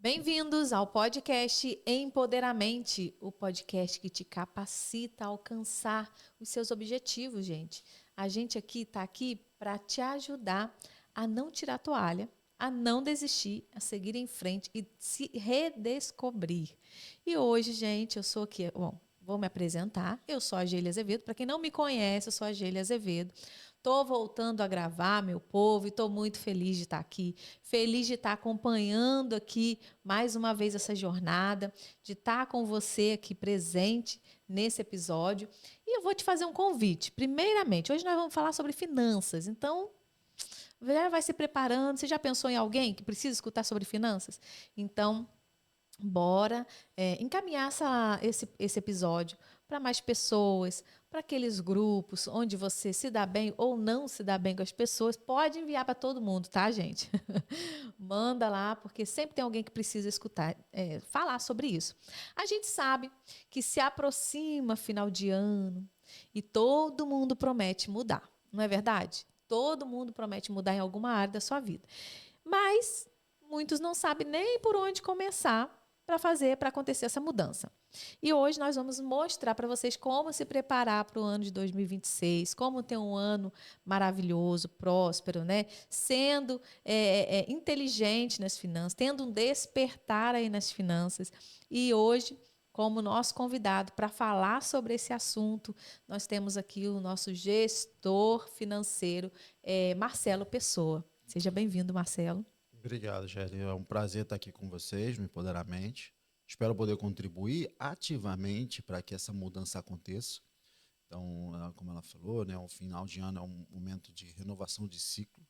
Bem-vindos ao podcast Empoderamente, o podcast que te capacita a alcançar os seus objetivos, gente. A gente aqui está aqui para te ajudar a não tirar a toalha, a não desistir, a seguir em frente e se redescobrir. E hoje, gente, eu sou aqui, vou me apresentar. Eu sou a Gêlia Azevedo. Para quem não me conhece, eu sou a Gêlia Azevedo. Estou voltando a gravar, meu povo, e estou muito feliz de estar aqui. Feliz de estar acompanhando aqui mais uma vez essa jornada, de estar com você aqui presente nesse episódio. E eu vou te fazer um convite. Primeiramente, hoje nós vamos falar sobre finanças. Então, já vai se preparando. Você já pensou em alguém que precisa escutar sobre finanças? Então, bora encaminhar esse episódio para mais pessoas, para aqueles grupos onde você se dá bem ou não se dá bem com as pessoas. Pode enviar para todo mundo, tá, gente? Manda lá, porque sempre tem alguém que precisa escutar, falar sobre isso. A gente sabe que se aproxima final de ano e todo mundo promete mudar, não é verdade? Todo mundo promete mudar em alguma área da sua vida. Mas muitos não sabem nem por onde começar para acontecer essa mudança. E hoje nós vamos mostrar para vocês como se preparar para o ano de 2026, como ter um ano maravilhoso, próspero, né? Sendo inteligente nas finanças, tendo um despertar aí nas finanças. E hoje, como nosso convidado para falar sobre esse assunto, nós temos aqui o nosso gestor financeiro, Marcelo Pessoa. Seja bem-vindo, Marcelo. Obrigado, Gélia. É um prazer estar aqui com vocês no Empoderamente. Espero poder contribuir ativamente para que essa mudança aconteça. Então, como ela falou, né, o final de ano é um momento de renovação de ciclo.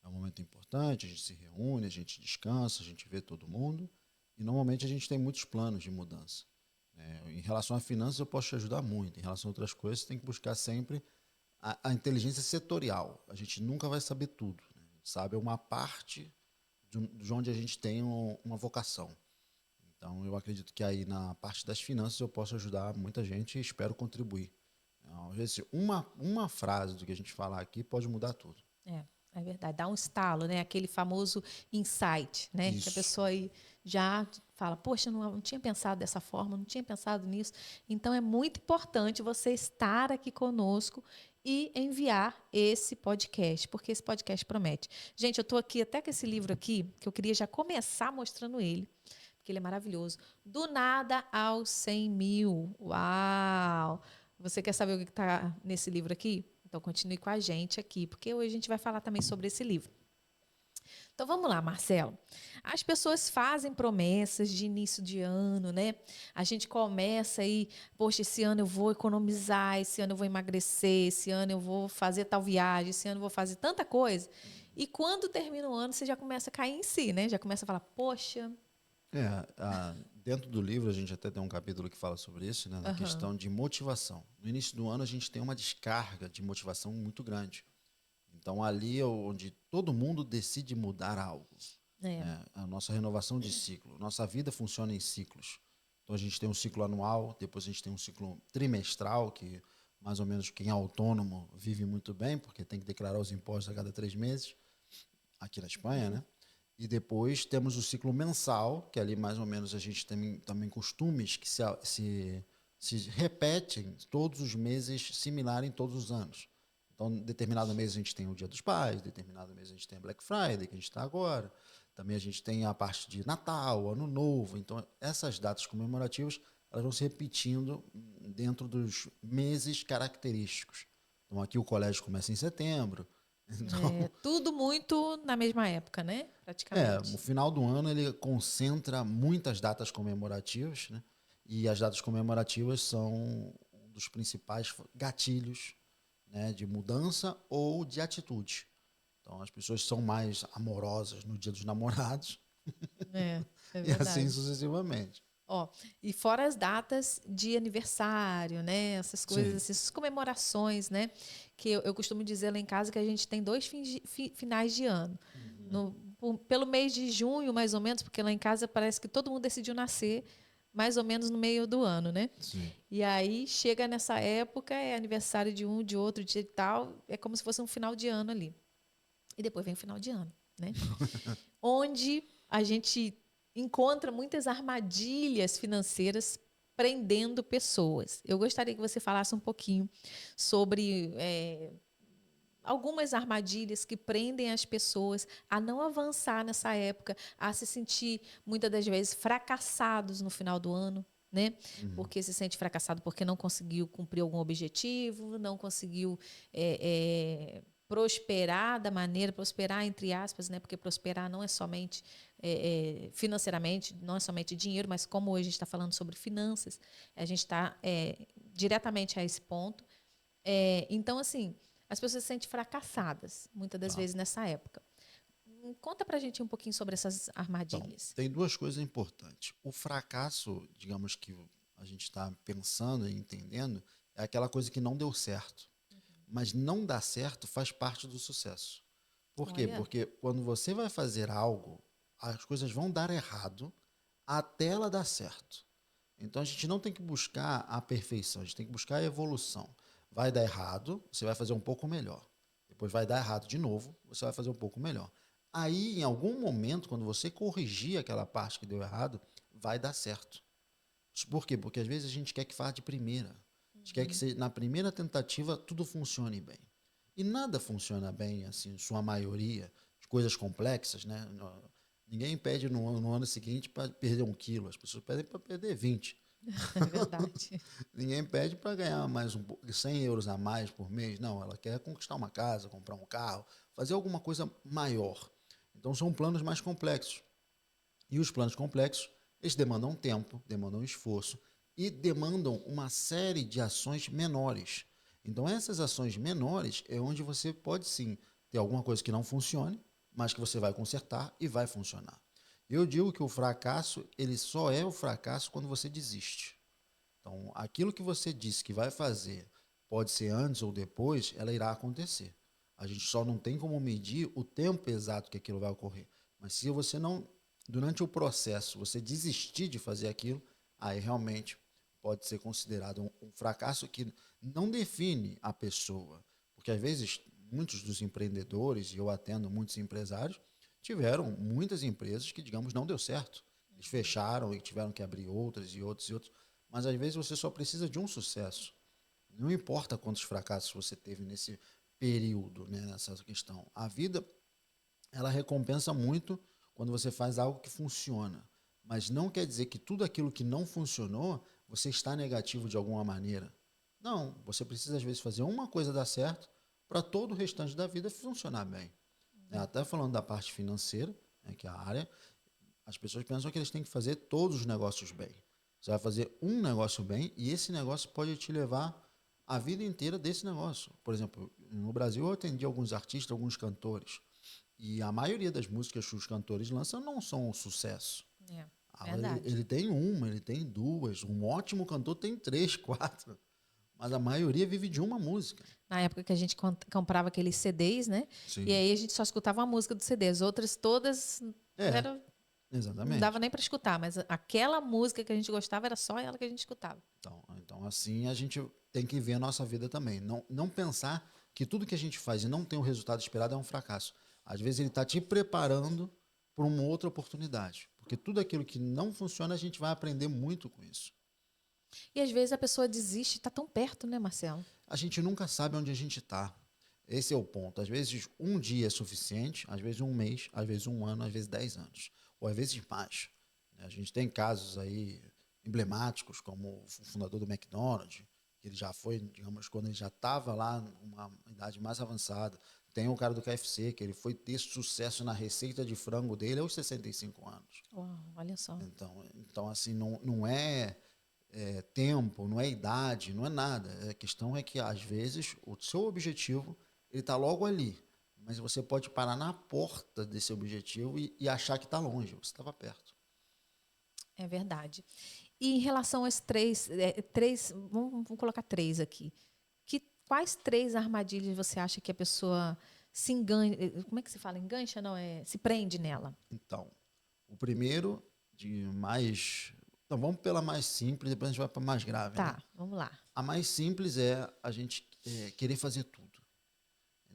É um momento importante, a gente se reúne, a gente descansa, a gente vê todo mundo. E normalmente a gente tem muitos planos de mudança. Em relação a finanças, eu posso te ajudar muito. Em relação a outras coisas, você tem que buscar sempre a inteligência setorial. A gente nunca vai saber tudo, né? A gente sabe uma parte de onde a gente tem uma vocação. Então, eu acredito que aí na parte das finanças eu posso ajudar muita gente e espero contribuir. Às vezes, uma frase do que a gente falar aqui pode mudar tudo. É verdade, dá um estalo, né? Aquele famoso insight, né? Que a Isso. pessoa aí já fala, poxa, não tinha pensado dessa forma, não tinha pensado nisso. Então é muito importante você estar aqui conosco e enviar esse podcast, porque esse podcast promete. Gente, eu estou aqui até com esse livro aqui, que eu queria já começar mostrando ele, porque ele é maravilhoso. Do nada aos 100 mil. Uau! Você quer saber o que está nesse livro aqui? Então, continue com a gente aqui, porque hoje a gente vai falar também sobre esse livro. Então, vamos lá, Marcelo. As pessoas fazem promessas de início de ano, né? A gente começa aí, poxa, esse ano eu vou economizar, esse ano eu vou emagrecer, esse ano eu vou fazer tal viagem, esse ano eu vou fazer tanta coisa. E quando termina o ano, você já começa a cair em si, né? Já começa a falar, poxa. Dentro do livro a gente até tem um capítulo que fala sobre isso, né, na questão de motivação. No início do ano a gente tem uma descarga de motivação muito grande. Então ali é onde todo mundo decide mudar algo. Né? A nossa renovação de ciclo. Nossa vida funciona em ciclos. Então a gente tem um ciclo anual, depois a gente tem um ciclo trimestral, que mais ou menos quem é autônomo vive muito bem, porque tem que declarar os impostos a cada 3 meses, aqui na Espanha, né? E depois temos o ciclo mensal, que ali mais ou menos a gente tem também costumes que se repetem todos os meses, similar em todos os anos. Então, determinado mês a gente tem o Dia dos Pais, determinado mês a gente tem a Black Friday, que a gente está agora. Também a gente tem a parte de Natal, Ano Novo. Então, essas datas comemorativas elas vão se repetindo dentro dos meses característicos. Então, aqui o colégio começa em setembro. Então, Tudo muito na mesma época, né? o Praticamente. final do ano ele concentra muitas datas comemorativas, né? E as datas comemorativas são um dos principais gatilhos, né, de mudança ou de atitude. Então as pessoas são mais amorosas no Dia dos Namorados É e assim verdade. sucessivamente. Ó, e fora as datas de aniversário, né? Essas coisas, Sim. assim, essas comemorações, né? Que eu costumo dizer lá em casa que a gente tem dois finais de ano. Pelo mês de junho, mais ou menos, porque lá em casa parece que todo mundo decidiu nascer mais ou menos no meio do ano, né? Sim. E aí chega nessa época, é aniversário de um, de outro, de tal, é como se fosse um final de ano ali. E depois vem o final de ano, né? Onde a gente encontra muitas armadilhas financeiras prendendo pessoas. Eu gostaria que você falasse um pouquinho sobre algumas armadilhas que prendem as pessoas a não avançar nessa época, a se sentir, muitas das vezes, fracassados no final do ano, né? Porque se sente fracassado porque não conseguiu cumprir algum objetivo, não conseguiu prosperar da maneira, prosperar entre aspas, né? Porque prosperar não é somente financeiramente, não é somente dinheiro, mas como hoje a gente está falando sobre finanças, a gente está diretamente a esse ponto. Então, assim, as pessoas se sentem fracassadas, muitas das vezes, nessa época. Conta pra gente um pouquinho sobre essas armadilhas. Então, tem duas coisas importantes. O fracasso, digamos que a gente está pensando e entendendo, é aquela coisa que não deu certo. Mas não dar certo faz parte do sucesso. Por quê? Olha. Porque quando você vai fazer algo, as coisas vão dar errado até ela dar certo. Então a gente não tem que buscar a perfeição, a gente tem que buscar a evolução. Vai dar errado, você vai fazer um pouco melhor. Depois vai dar errado de novo, você vai fazer um pouco melhor. Aí, em algum momento, quando você corrigir aquela parte que deu errado, vai dar certo. Por quê? Porque às vezes a gente quer que faça de primeira. A gente quer que na primeira tentativa tudo funcione bem. E nada funciona bem, assim, sua maioria, de coisas complexas, né? Ninguém pede no ano seguinte para perder 1 quilo, as pessoas pedem para perder 20. É verdade. Ninguém pede para ganhar mais 100 euros a mais por mês. Não, ela quer conquistar uma casa, comprar um carro, fazer alguma coisa maior. Então são planos mais complexos. E os planos complexos, eles demandam tempo, demandam esforço e demandam uma série de ações menores. Então essas ações menores é onde você pode sim ter alguma coisa que não funcione, mas que você vai consertar e vai funcionar. Eu digo que o fracasso, ele só é o fracasso quando você desiste. Então, aquilo que você disse que vai fazer, pode ser antes ou depois, ela irá acontecer. A gente só não tem como medir o tempo exato que aquilo vai ocorrer. Mas se você não, durante o processo, você desistir de fazer aquilo, aí realmente pode ser considerado um fracasso que não define a pessoa. Porque às vezes muitos dos empreendedores, e eu atendo muitos empresários, tiveram muitas empresas que, digamos, não deu certo. Eles fecharam e tiveram que abrir outras e outras e outras. Mas às vezes você só precisa de um sucesso. Não importa quantos fracassos você teve nesse período, né, nessa questão. A vida, ela recompensa muito quando você faz algo que funciona. Mas não quer dizer que tudo aquilo que não funcionou, você está negativo de alguma maneira. Não, você precisa às vezes fazer uma coisa dar certo para todo o restante da vida funcionar bem. Até falando da parte financeira, né, que é a área, as pessoas pensam que eles têm que fazer todos os negócios bem. Você vai fazer um negócio bem e esse negócio pode te levar a vida inteira desse negócio. Por exemplo, no Brasil eu atendi alguns artistas, alguns cantores. E a maioria das músicas que os cantores lançam não são um sucesso. Verdade. Ele tem uma, ele tem duas. Um ótimo cantor tem 3, 4. Mas a maioria vive de uma música. Na época que a gente comprava aqueles CDs, né? Sim. E aí a gente só escutava uma música do CD. As outras todas Exatamente. não dava nem para escutar, mas aquela música que a gente gostava era só ela que a gente escutava. Então assim a gente tem que ver a nossa vida também. Não pensar que tudo que a gente faz e não tem o resultado esperado é um fracasso. Às vezes ele está te preparando para uma outra oportunidade. Porque tudo aquilo que não funciona, a gente vai aprender muito com isso. E às vezes a pessoa desiste, está tão perto, né, Marcelo? A gente nunca sabe onde a gente está. Esse é o ponto. Às vezes um dia é suficiente, às vezes um mês, às vezes um ano, às vezes 10 anos. Ou às vezes mais. A gente tem casos aí emblemáticos, como o fundador do McDonald's, que ele já foi, digamos, quando ele já estava lá numa idade mais avançada. Tem o cara do KFC, que ele foi ter sucesso na receita de frango dele aos 65 anos. Uau, olha só. Então assim, não é tempo, não é idade, não é nada. A questão é que, às vezes, o seu objetivo ele está logo ali, mas você pode parar na porta desse objetivo e achar que está longe, você estava perto. É verdade. E em relação às três vamos colocar 3 aqui. Quais 3 armadilhas você acha que a pessoa se engancha? Como é que se fala? Engancha, não? Se prende nela? Então, o primeiro, de mais... Então, vamos pela mais simples, depois a gente vai para a mais grave. Tá, né? vamos lá. A mais simples é a gente querer fazer tudo.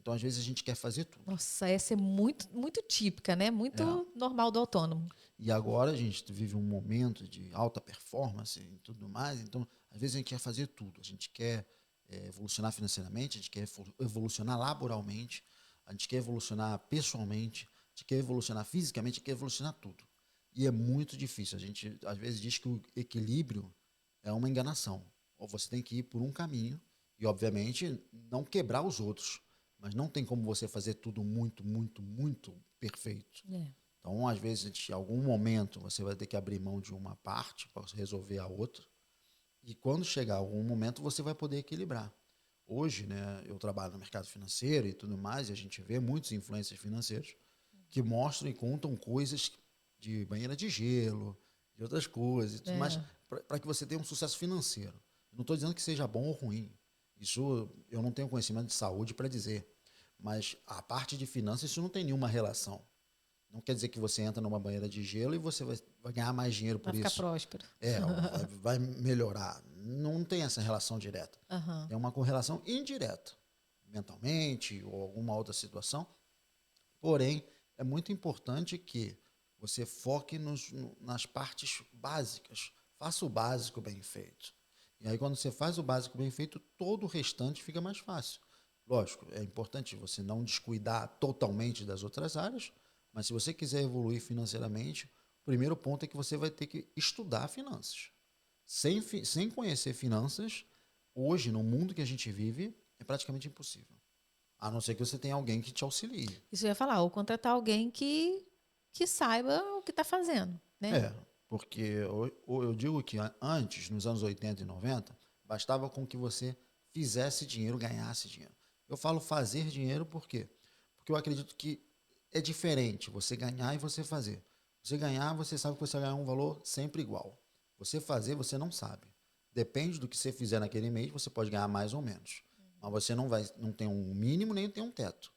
Então, às vezes, a gente quer fazer tudo. Nossa, essa é muito, muito típica, né? Muito normal do autônomo. E agora a gente vive um momento de alta performance e tudo mais, então, às vezes, a gente quer fazer tudo. A gente quer evolucionar financeiramente, a gente quer evolucionar laboralmente, a gente quer evolucionar pessoalmente, a gente quer evolucionar fisicamente, a gente quer evolucionar tudo. E é muito difícil. A gente, às vezes, diz que o equilíbrio é uma enganação. Ou você tem que ir por um caminho e, obviamente, não quebrar os outros. Mas não tem como você fazer tudo muito, muito, muito perfeito. Então, às vezes, em algum momento, você vai ter que abrir mão de uma parte para resolver a outra. E quando chegar algum momento, você vai poder equilibrar. Hoje, né, eu trabalho no mercado financeiro e tudo mais, e a gente vê muitos influencers financeiros que mostram e contam coisas de banheira de gelo, de outras coisas, mas para que você tenha um sucesso financeiro. Não estou dizendo que seja bom ou ruim. Isso eu não tenho conhecimento de saúde para dizer. Mas a parte de finanças, isso não tem nenhuma relação. Não quer dizer que você entra numa banheira de gelo e você vai ganhar mais dinheiro por isso. Vai ficar próspero. Vai melhorar. Não tem essa relação direta. Tem uma correlação indireta, mentalmente ou alguma outra situação. Porém, é muito importante que você foque nas partes básicas. Faça o básico bem feito. E aí, quando você faz o básico bem feito, todo o restante fica mais fácil. Lógico, é importante você não descuidar totalmente das outras áreas, mas se você quiser evoluir financeiramente, o primeiro ponto é que você vai ter que estudar finanças. Sem conhecer finanças, hoje, no mundo que a gente vive, é praticamente impossível. A não ser que você tenha alguém que te auxilie. Isso eu ia falar, ou contratar alguém que saiba o que está fazendo, né? Porque eu digo que antes, nos anos 80 e 90, bastava com que você fizesse dinheiro, ganhasse dinheiro. Eu falo fazer dinheiro por quê? Porque eu acredito que é diferente você ganhar e você fazer. Você ganhar, você sabe que você vai ganhar um valor sempre igual. Você fazer, você não sabe. Depende do que você fizer naquele mês, você pode ganhar mais ou menos. Mas você não tem um mínimo nem tem um teto.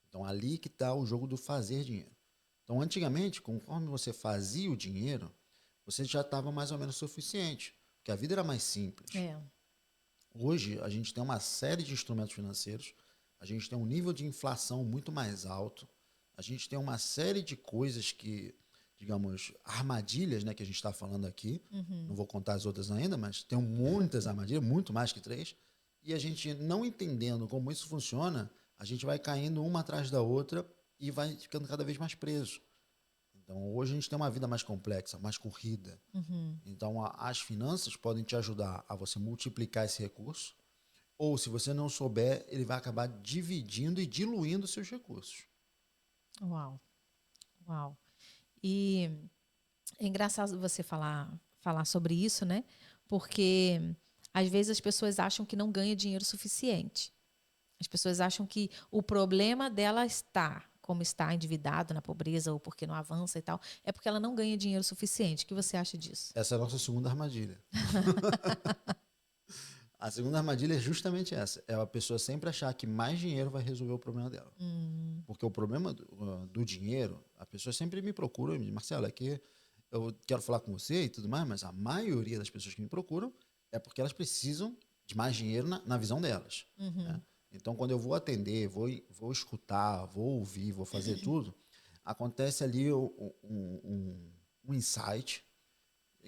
Então, ali que está o jogo do fazer dinheiro. Então, antigamente, conforme você fazia o dinheiro, você já estava mais ou menos suficiente, porque a vida era mais simples. Hoje, a gente tem uma série de instrumentos financeiros, a gente tem um nível de inflação muito mais alto, a gente tem uma série de coisas que, digamos, armadilhas, né, que a gente está falando aqui, não vou contar as outras ainda, mas tem muitas armadilhas, muito mais que 3, e a gente não entendendo como isso funciona, a gente vai caindo uma atrás da outra e vai ficando cada vez mais preso. Então, hoje a gente tem uma vida mais complexa, mais corrida. Então, as finanças podem te ajudar a você multiplicar esse recurso, ou se você não souber, ele vai acabar dividindo e diluindo seus recursos. Uau. E é engraçado você falar sobre isso, né? Porque às vezes as pessoas acham que não ganha dinheiro suficiente. As pessoas acham que o problema dela está, como está endividado na pobreza ou porque não avança e tal, é porque ela não ganha dinheiro suficiente. O que você acha disso? Essa é a nossa segunda armadilha. A segunda armadilha é justamente essa. É a pessoa sempre achar que mais dinheiro vai resolver o problema dela. Porque o problema do dinheiro, a pessoa sempre me procura e me diz, Marcelo, é que eu quero falar com você e tudo mais, mas a maioria das pessoas que me procuram é porque elas precisam de mais dinheiro na visão delas. Né? Então, quando eu vou atender, vou escutar, vou ouvir, vou fazer tudo, acontece ali um insight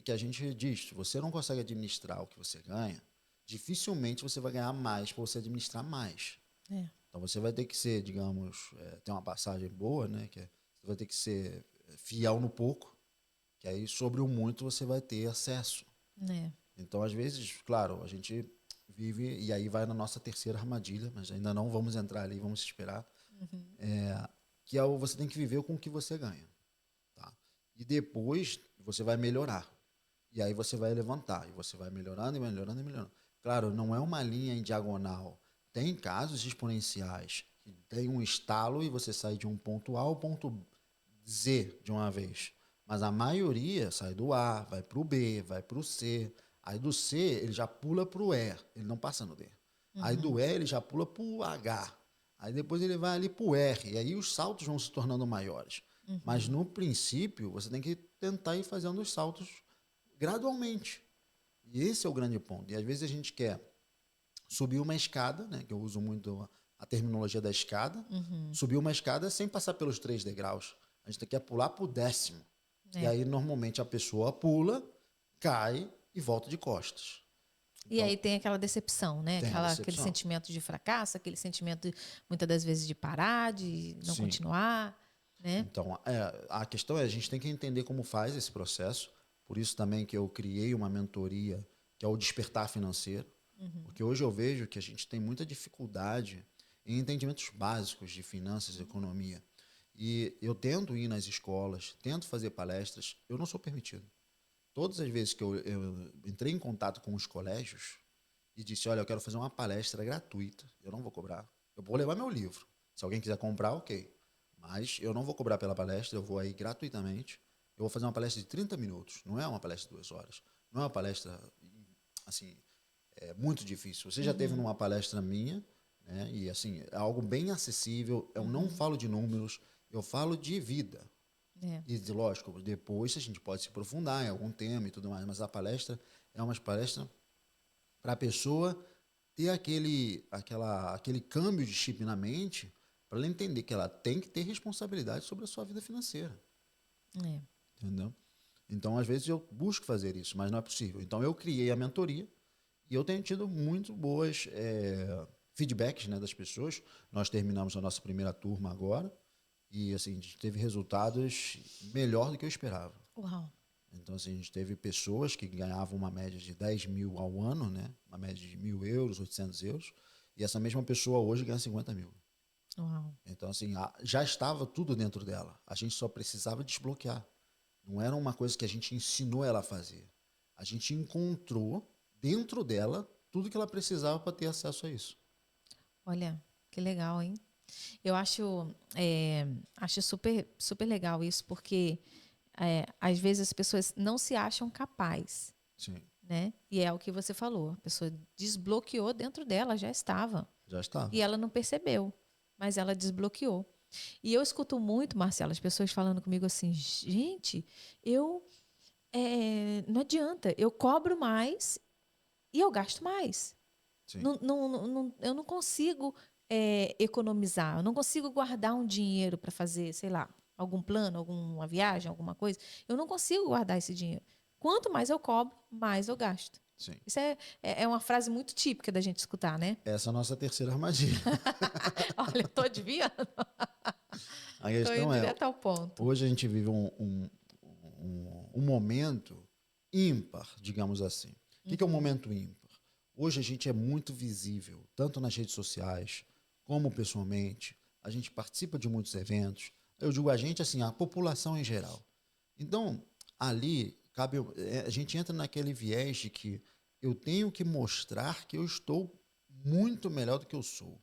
que a gente diz, se você não consegue administrar o que você ganha, dificilmente você vai ganhar mais para você administrar mais. Então, você vai ter que ser, digamos, ter uma passagem boa, né? Que você vai ter que ser fiel no pouco, que aí sobre o muito você vai ter acesso. Então, às vezes, claro, a gente vive, e aí vai na nossa terceira armadilha, mas ainda não vamos entrar ali, vamos esperar, que é você tem que viver com o que você ganha. Tá? E depois você vai melhorar. E aí você vai levantar, e você vai melhorando, e melhorando, e melhorando. Claro, não é uma linha em diagonal. Tem casos exponenciais, que tem um estalo e você sai de um ponto A ao ponto Z de uma vez. Mas a maioria sai do A, vai para o B, vai para o C. Aí do C ele já pula para o E, ele não passa no D. Aí do E ele já pula para o H. Aí depois ele vai ali para o R. E aí os saltos vão se tornando maiores. Mas no princípio você tem que tentar ir fazendo os saltos gradualmente. E esse é o grande ponto. E às vezes a gente quer subir uma escada, né, que eu uso muito a terminologia da escada, subir uma escada sem passar pelos 3 degraus. A gente quer pular para o 10º. E aí, normalmente, a pessoa pula, cai e volta de costas. E Então, aí tem aquela decepção, né? tem a Aquele decepção. sentimento de fracasso, aquele sentimento, muitas das vezes, de parar, de não Sim. continuar, né? Então, a questão é, a gente tem que entender como faz esse processo. Por isso também que eu criei uma mentoria, que é o Despertar Financeiro. Porque hoje eu vejo que a gente tem muita dificuldade em entendimentos básicos de finanças e economia. E eu tento ir nas escolas, tento fazer palestras, eu não sou permitido. Todas as vezes que eu entrei em contato com os colégios e disse, olha, eu quero fazer uma palestra gratuita, eu não vou cobrar. Eu vou levar meu livro. Se alguém quiser comprar, ok. Mas eu não vou cobrar pela palestra, eu vou aí gratuitamente. Eu vou fazer uma palestra de 30 minutos, não é uma palestra de 2 horas. Não é uma palestra, assim, muito difícil. Você já teve numa palestra minha, né? E assim, é algo bem acessível. Eu não falo de números, eu falo de vida. É. E, lógico, depois a gente pode se aprofundar em algum tema e tudo mais, mas a palestra é uma palestra para a pessoa ter aquele câmbio de chip na mente, para ela entender que ela tem que ter responsabilidade sobre a sua vida financeira. É. Entendeu? Então, às vezes, eu busco fazer isso, mas não é possível. Então, eu criei a mentoria e eu tenho tido muito boas feedbacks, né, das pessoas. Nós terminamos a nossa primeira turma agora e assim, a gente teve resultados melhor do que eu esperava. Uau. Então, assim, a gente teve pessoas que ganhavam uma média de 10 mil ao ano, né? Uma média de 1.000 euros, 800 euros. E essa mesma pessoa hoje ganha 50 mil. Uau. Então, assim, já estava tudo dentro dela. A gente só precisava desbloquear. Não era uma coisa que a gente ensinou ela a fazer. A gente encontrou dentro dela tudo que ela precisava para ter acesso a isso. Olha, que legal, hein? Eu acho super, super legal isso, porque às vezes as pessoas não se acham capazes, Sim, né? E é o que você falou, a pessoa desbloqueou dentro dela, já estava. já estava. E ela não percebeu, mas ela desbloqueou. E eu escuto muito, Marcela, as pessoas falando comigo assim, gente, não adianta, eu cobro mais e eu gasto mais. Sim, Eu não consigo economizar, eu não consigo guardar um dinheiro para fazer, sei lá, algum plano, alguma viagem, alguma coisa. Eu não consigo guardar esse dinheiro. Quanto mais eu cobro, mais eu gasto. sim. Isso é uma frase muito típica da gente escutar, né? Essa é a nossa terceira armadilha. Olha, eu tô adivinhando. A Tô indo questão é, direto ao ponto. hoje a gente vive um momento ímpar, digamos assim. O que é um momento ímpar? Hoje a gente é muito visível, tanto nas redes sociais como pessoalmente. A gente participa de muitos eventos. Eu digo a gente, assim, a população em geral. Então, ali, a gente entra naquele viés de que eu tenho que mostrar que eu estou muito melhor do que eu sou.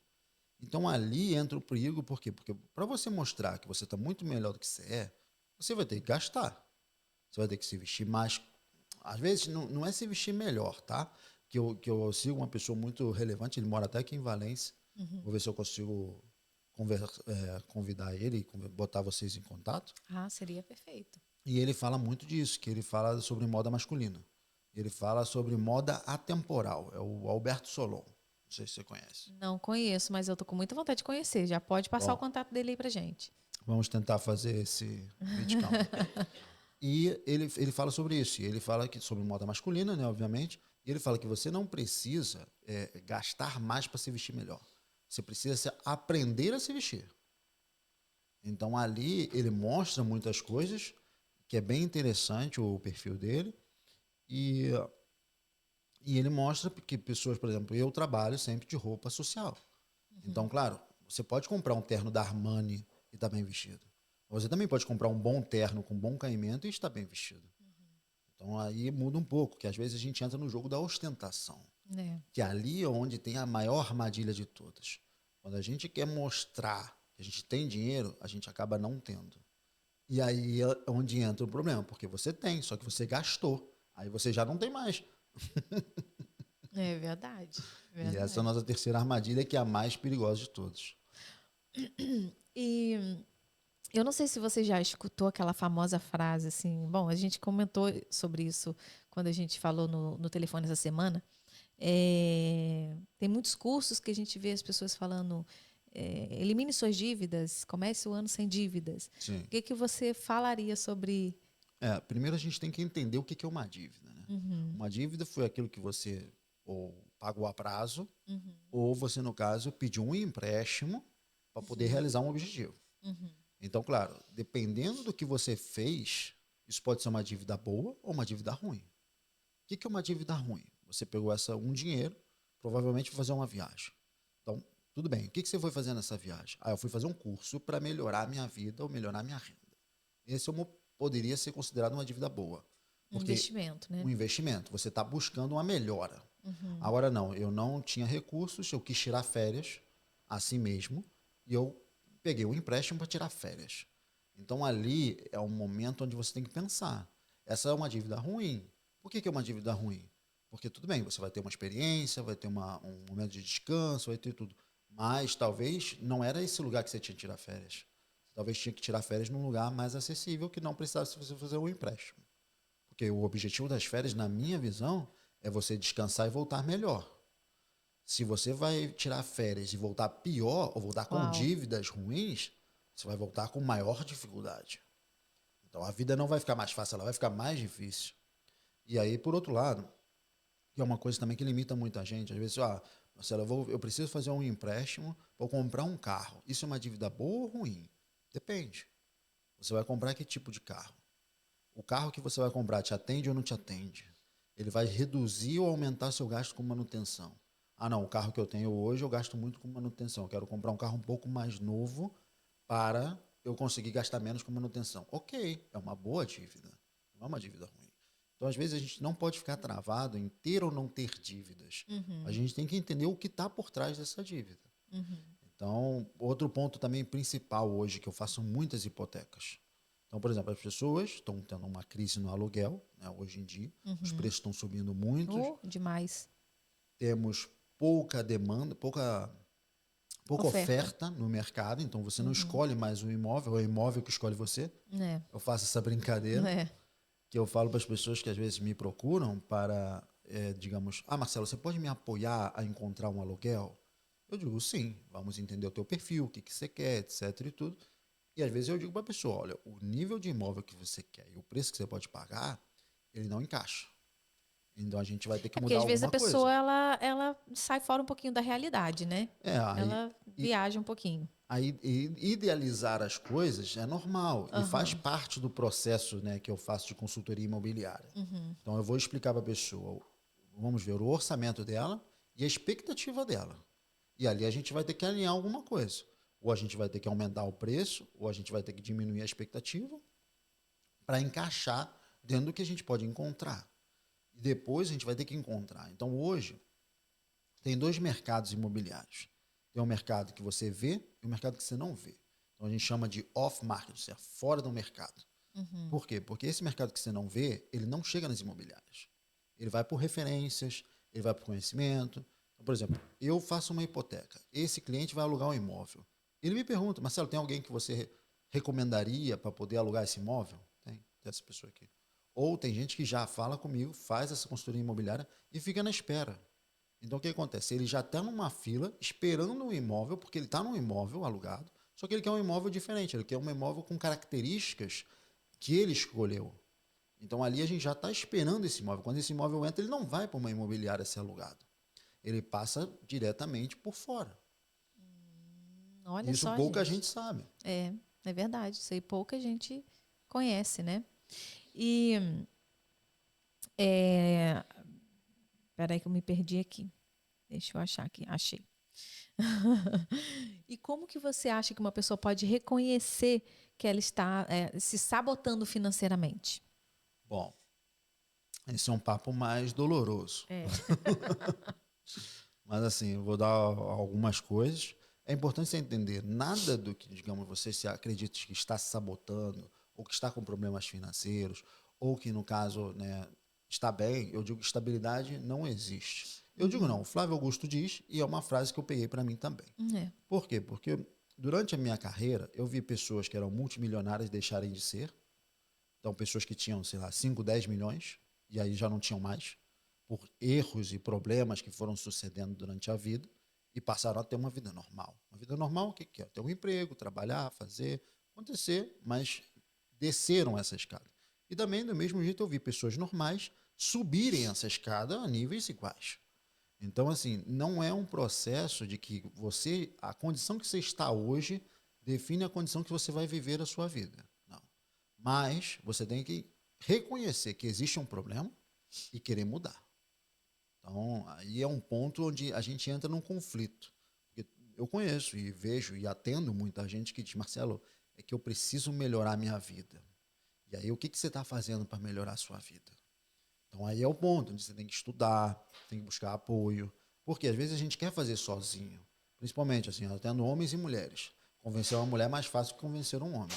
Então, ali entra o perigo, por quê? Porque para você mostrar que você está muito melhor do que você vai ter que gastar. Você vai ter que se vestir mais. Às vezes, não é se vestir melhor, tá? Que eu sigo uma pessoa muito relevante, ele mora até aqui em Valência. Vou ver se eu consigo convidar ele, botar vocês em contato. Ah, seria perfeito. E ele fala muito disso, que ele fala sobre moda masculina. Ele fala sobre moda atemporal. É o Alberto Solon. Não sei se você conhece. Não conheço, mas eu tô com muita vontade de conhecer. Já pode passar o Bom, contato dele aí pra gente. vamos tentar fazer esse vídeo. E ele fala sobre isso. E ele fala sobre moda masculina, né, obviamente. E ele fala que você não precisa gastar mais para se vestir melhor. Você precisa aprender a se vestir. Então ali ele mostra muitas coisas, que é bem interessante o perfil dele. E ele mostra que pessoas, por exemplo, eu trabalho sempre de roupa social. Então, claro, você pode comprar um terno da Armani e estar bem vestido. Você também pode comprar um bom terno com bom caimento e estar bem vestido. Então aí muda um pouco, que às vezes a gente entra no jogo da ostentação. É. Que ali é onde tem a maior armadilha de todas. Quando a gente quer mostrar que a gente tem dinheiro, a gente acaba não tendo. E aí é onde entra o problema, porque você tem, só que você gastou. Aí você já não tem mais. É verdade. E essa é a nossa terceira armadilha, que é a mais perigosa de todas. E eu não sei se você já escutou aquela famosa frase assim. Bom, a gente comentou sobre isso quando a gente falou no telefone essa semana. Tem muitos cursos que a gente vê as pessoas falando elimine suas dívidas, comece o ano sem dívidas. Sim. O que você falaria sobre... Primeiro a gente tem que entender o que é uma dívida, né? Uma dívida foi aquilo que você ou pagou a prazo, ou você, no caso, pediu um empréstimo para poder realizar um objetivo. Então, claro, dependendo do que você fez, isso pode ser uma dívida boa ou uma dívida ruim. O que é uma dívida ruim? Você pegou um dinheiro, provavelmente para fazer uma viagem. Então, tudo bem. O que você foi fazer nessa viagem? Eu fui fazer um curso para melhorar a minha vida ou melhorar a minha renda. Esse poderia ser considerado uma dívida boa. Um investimento, né? Um investimento. Você está buscando uma melhora. Agora, não. Eu não tinha recursos, eu quis tirar férias assim mesmo e eu peguei um empréstimo para tirar férias. Então, ali é um momento onde você tem que pensar. Essa é uma dívida ruim. Por que é uma dívida ruim? Porque, tudo bem, você vai ter uma experiência, vai ter um momento de descanso, vai ter tudo. Mas, talvez, não era esse lugar que você tinha que tirar férias. Talvez tinha que tirar férias num lugar mais acessível que não precisasse você fazer um empréstimo. Porque o objetivo das férias, na minha visão, é você descansar e voltar melhor. Se você vai tirar férias e voltar pior, ou voltar com dívidas ruins, você vai voltar com maior dificuldade. Então, a vida não vai ficar mais fácil, ela vai ficar mais difícil. E aí, por outro lado, que é uma coisa também que limita muita gente, às vezes, Marcelo, eu preciso fazer um empréstimo para comprar um carro. Isso é uma dívida boa ou ruim? Depende. Você vai comprar que tipo de carro? O carro que você vai comprar te atende ou não te atende? Ele vai reduzir ou aumentar seu gasto com manutenção? Não, o carro que eu tenho hoje eu gasto muito com manutenção. Eu quero comprar um carro um pouco mais novo para eu conseguir gastar menos com manutenção. Ok, é uma boa dívida, não é uma dívida ruim. Então, às vezes, a gente não pode ficar travado em ter ou não ter dívidas. A gente tem que entender o que está por trás dessa dívida. Então, outro ponto também principal hoje, que eu faço muitas hipotecas. Então, por exemplo, as pessoas estão tendo uma crise no aluguel, né, hoje em dia. Os preços estão subindo muito. Demais. Temos pouca demanda, pouca oferta no mercado. Então, você não escolhe mais o imóvel, é o imóvel que escolhe você. Eu faço essa brincadeira, que eu falo para as pessoas que às vezes me procuram para, digamos, Marcelo, você pode me apoiar a encontrar um aluguel? Eu digo, sim, vamos entender o teu perfil, o que você quer, etc. e tudo. E às vezes eu digo para a pessoa, olha, o nível de imóvel que você quer e o preço que você pode pagar, ele não encaixa. Então a gente vai ter que Porque mudar às vezes a alguma coisa. pessoa ela sai fora um pouquinho da realidade, né? Ela viaja um pouquinho. Aí idealizar as coisas é normal e faz parte do processo, né, que eu faço de consultoria imobiliária. Então eu vou explicar para a pessoa, vamos ver o orçamento dela e a expectativa dela. E ali a gente vai ter que alinhar alguma coisa. Ou a gente vai ter que aumentar o preço, ou a gente vai ter que diminuir a expectativa para encaixar dentro do que a gente pode encontrar. E depois a gente vai ter que encontrar. Então, hoje, tem dois mercados imobiliários. Tem um mercado que você vê e um mercado que você não vê. Então, a gente chama de off-market, ou seja, fora do mercado. Por quê? Porque esse mercado que você não vê, ele não chega nas imobiliárias. Ele vai por referências, ele vai por conhecimento. Então, por exemplo, eu faço uma hipoteca. Esse cliente vai alugar um imóvel. Ele me pergunta, Marcelo, tem alguém que você recomendaria para poder alugar esse imóvel? Tem essa pessoa aqui. Ou tem gente que já fala comigo, faz essa consultoria imobiliária e fica na espera. Então, o que acontece? Ele já está numa fila esperando um imóvel, porque ele está num imóvel alugado, só que ele quer um imóvel diferente, ele quer um imóvel com características que ele escolheu. Então, ali a gente já está esperando esse imóvel. Quando esse imóvel entra, ele não vai para uma imobiliária ser alugado. Ele passa diretamente por fora. Olha Isso só, pouca gente sabe. É verdade. Isso aí pouca gente conhece, né? E... Peraí que eu me perdi aqui. Deixa eu achar aqui. Achei. E como que você acha que uma pessoa pode reconhecer que ela está se sabotando financeiramente? Bom, esse é um papo mais doloroso. Mas assim, eu vou dar algumas coisas. É importante você entender, nada do que, digamos, você se acredita que está se sabotando, ou que está com problemas financeiros, ou que, no caso, né, está bem, eu digo que estabilidade não existe. Eu digo não, o Flávio Augusto diz, e é uma frase que eu peguei para mim também. Por quê? Porque durante a minha carreira, eu vi pessoas que eram multimilionárias deixarem de ser. Então, pessoas que tinham, sei lá, 5, 10 milhões, e aí já não tinham mais, por erros e problemas que foram sucedendo durante a vida. e passaram a ter uma vida normal. Uma vida normal, o que que é? Ter um emprego, trabalhar, fazer, acontecer, mas desceram essa escada. E também, do mesmo jeito, eu vi pessoas normais subirem essa escada a níveis iguais. Então, assim, não é um processo de que você, a condição que você está hoje, define a condição que você vai viver a sua vida. Não. Mas você tem que reconhecer que existe um problema e querer mudar. Então, aí é um ponto onde a gente entra num conflito. Porque eu conheço e vejo e atendo muita gente que diz, Marcelo, é que eu preciso melhorar a minha vida. E aí, o que que você está fazendo para melhorar a sua vida? Então, aí é o ponto onde você tem que estudar, tem que buscar apoio. Porque às vezes a gente quer fazer sozinho. Principalmente, assim, eu atendo homens e mulheres. Convencer uma mulher é mais fácil que convencer um homem.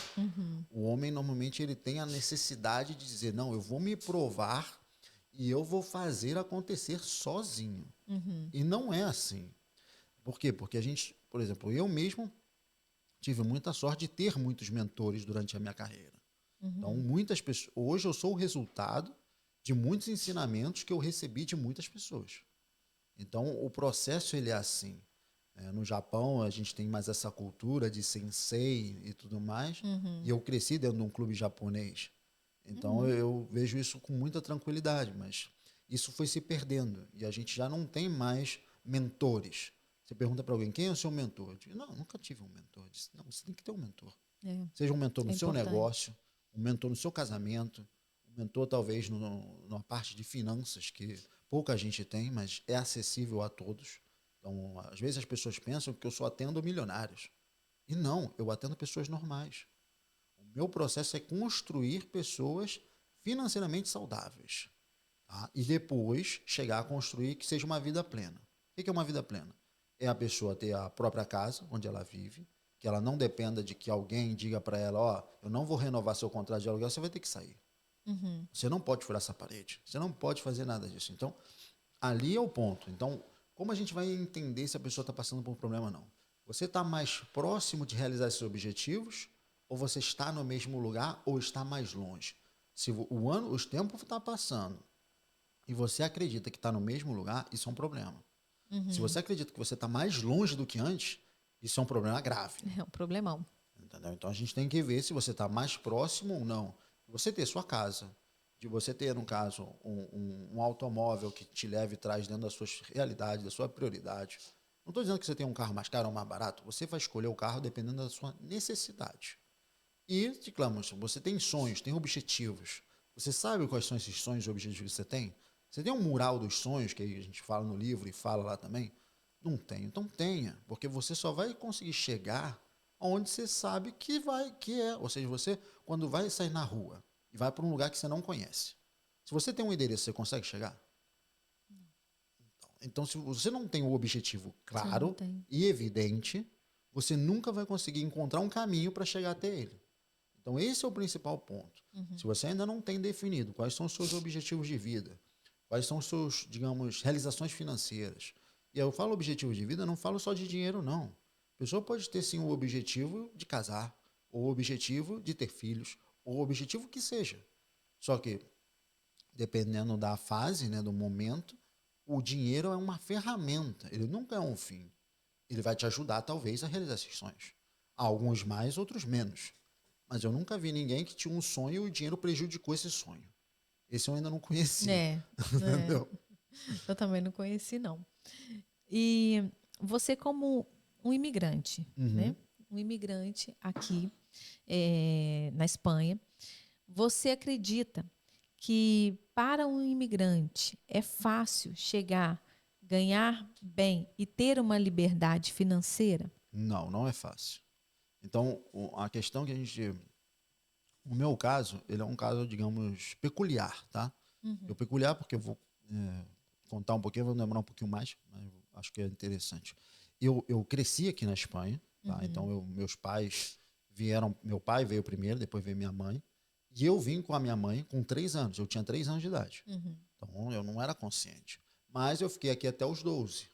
O homem, normalmente, ele tem a necessidade de dizer, não, eu vou me provar e eu vou fazer acontecer sozinho. E não é assim. Por quê? Porque a gente, por exemplo, eu mesmo tive muita sorte de ter muitos mentores durante a minha carreira. Então, muitas pessoas. Hoje eu sou o resultado de muitos ensinamentos que eu recebi de muitas pessoas. Então, o processo ele é assim. No Japão, a gente tem mais essa cultura de sensei e tudo mais. E eu cresci dentro de um clube japonês. Então, eu vejo isso com muita tranquilidade, mas isso foi se perdendo. E a gente já não tem mais mentores. Você pergunta para alguém, quem é o seu mentor? Eu digo, não, nunca tive um mentor. Eu disse, não, você tem que ter um mentor. Seja um mentor no É seu importante. negócio, um mentor no seu casamento, um mentor talvez numa parte de finanças, que pouca gente tem, mas é acessível a todos. Então, às vezes as pessoas pensam que eu só atendo milionários. E não, eu atendo pessoas normais. O meu processo é construir pessoas financeiramente saudáveis. Tá? E depois chegar a construir que seja uma vida plena. O que é uma vida plena? É a pessoa ter a própria casa onde ela vive, que ela não dependa de que alguém diga para ela, ó, eu não vou renovar seu contrato de aluguel, você vai ter que sair. Você não pode furar essa parede. Você não pode fazer nada disso. Então, ali é o ponto. Então, como a gente vai entender se a pessoa está passando por um problema ou não? Você está mais próximo de realizar esses objetivos ou você está no mesmo lugar ou está mais longe? Se os tempos estão passando e você acredita que está no mesmo lugar, isso é um problema. Se você acredita que você está mais longe do que antes, isso é um problema grave. É um problemão. Entendeu? Então a gente tem que ver se você está mais próximo ou não. Você ter sua casa, de você ter, no caso, um automóvel que te leve e traz dentro das suas realidades, da sua prioridade. Não estou dizendo que você tem um carro mais caro ou mais barato. Você vai escolher o carro dependendo da sua necessidade. E, digamos, você tem sonhos, tem objetivos. Você sabe quais são esses sonhos e objetivos que você tem? Você tem um mural dos sonhos, que a gente fala no livro e fala lá também? Não tem. Então tenha, porque você só vai conseguir chegar onde você sabe que é. Ou seja, você, quando vai sair na rua e vai para um lugar que você não conhece, se você tem um endereço, você consegue chegar? Então, se você não tem o objetivo claro e evidente, você nunca vai conseguir encontrar um caminho para chegar até ele. Então, esse é o principal ponto. Se você ainda não tem definido quais são os seus objetivos de vida, quais são os seus, digamos, realizações financeiras. E eu falo objetivo de vida, não falo só de dinheiro, não. A pessoa pode ter, sim, o objetivo de casar, ou o objetivo de ter filhos, ou o objetivo que seja. Só que, dependendo da fase, né, do momento, o dinheiro é uma ferramenta, ele nunca é um fim. Ele vai te ajudar, talvez, a realizar esses sonhos. Alguns mais, outros menos. Mas eu nunca vi ninguém que tinha um sonho e o dinheiro prejudicou esse sonho. Esse eu ainda não conheci. Entendeu? Eu também não conheci, não. E você como um imigrante, né? Um imigrante aqui na Espanha, você acredita que para um imigrante é fácil chegar, ganhar bem e ter uma liberdade financeira? Não, não é fácil. Então, a questão que a gente... O meu caso, ele é um caso, digamos, peculiar, tá? Eu peculiar porque eu vou contar um pouquinho, vou demorar um pouquinho mais, mas acho que é interessante. Eu cresci aqui na Espanha, tá? Então, meus pais vieram... Meu pai veio primeiro, depois veio minha mãe. E eu vim com a minha mãe com 3 anos. Eu tinha 3 anos de idade. Então, eu não era consciente. Mas eu fiquei aqui até os 12.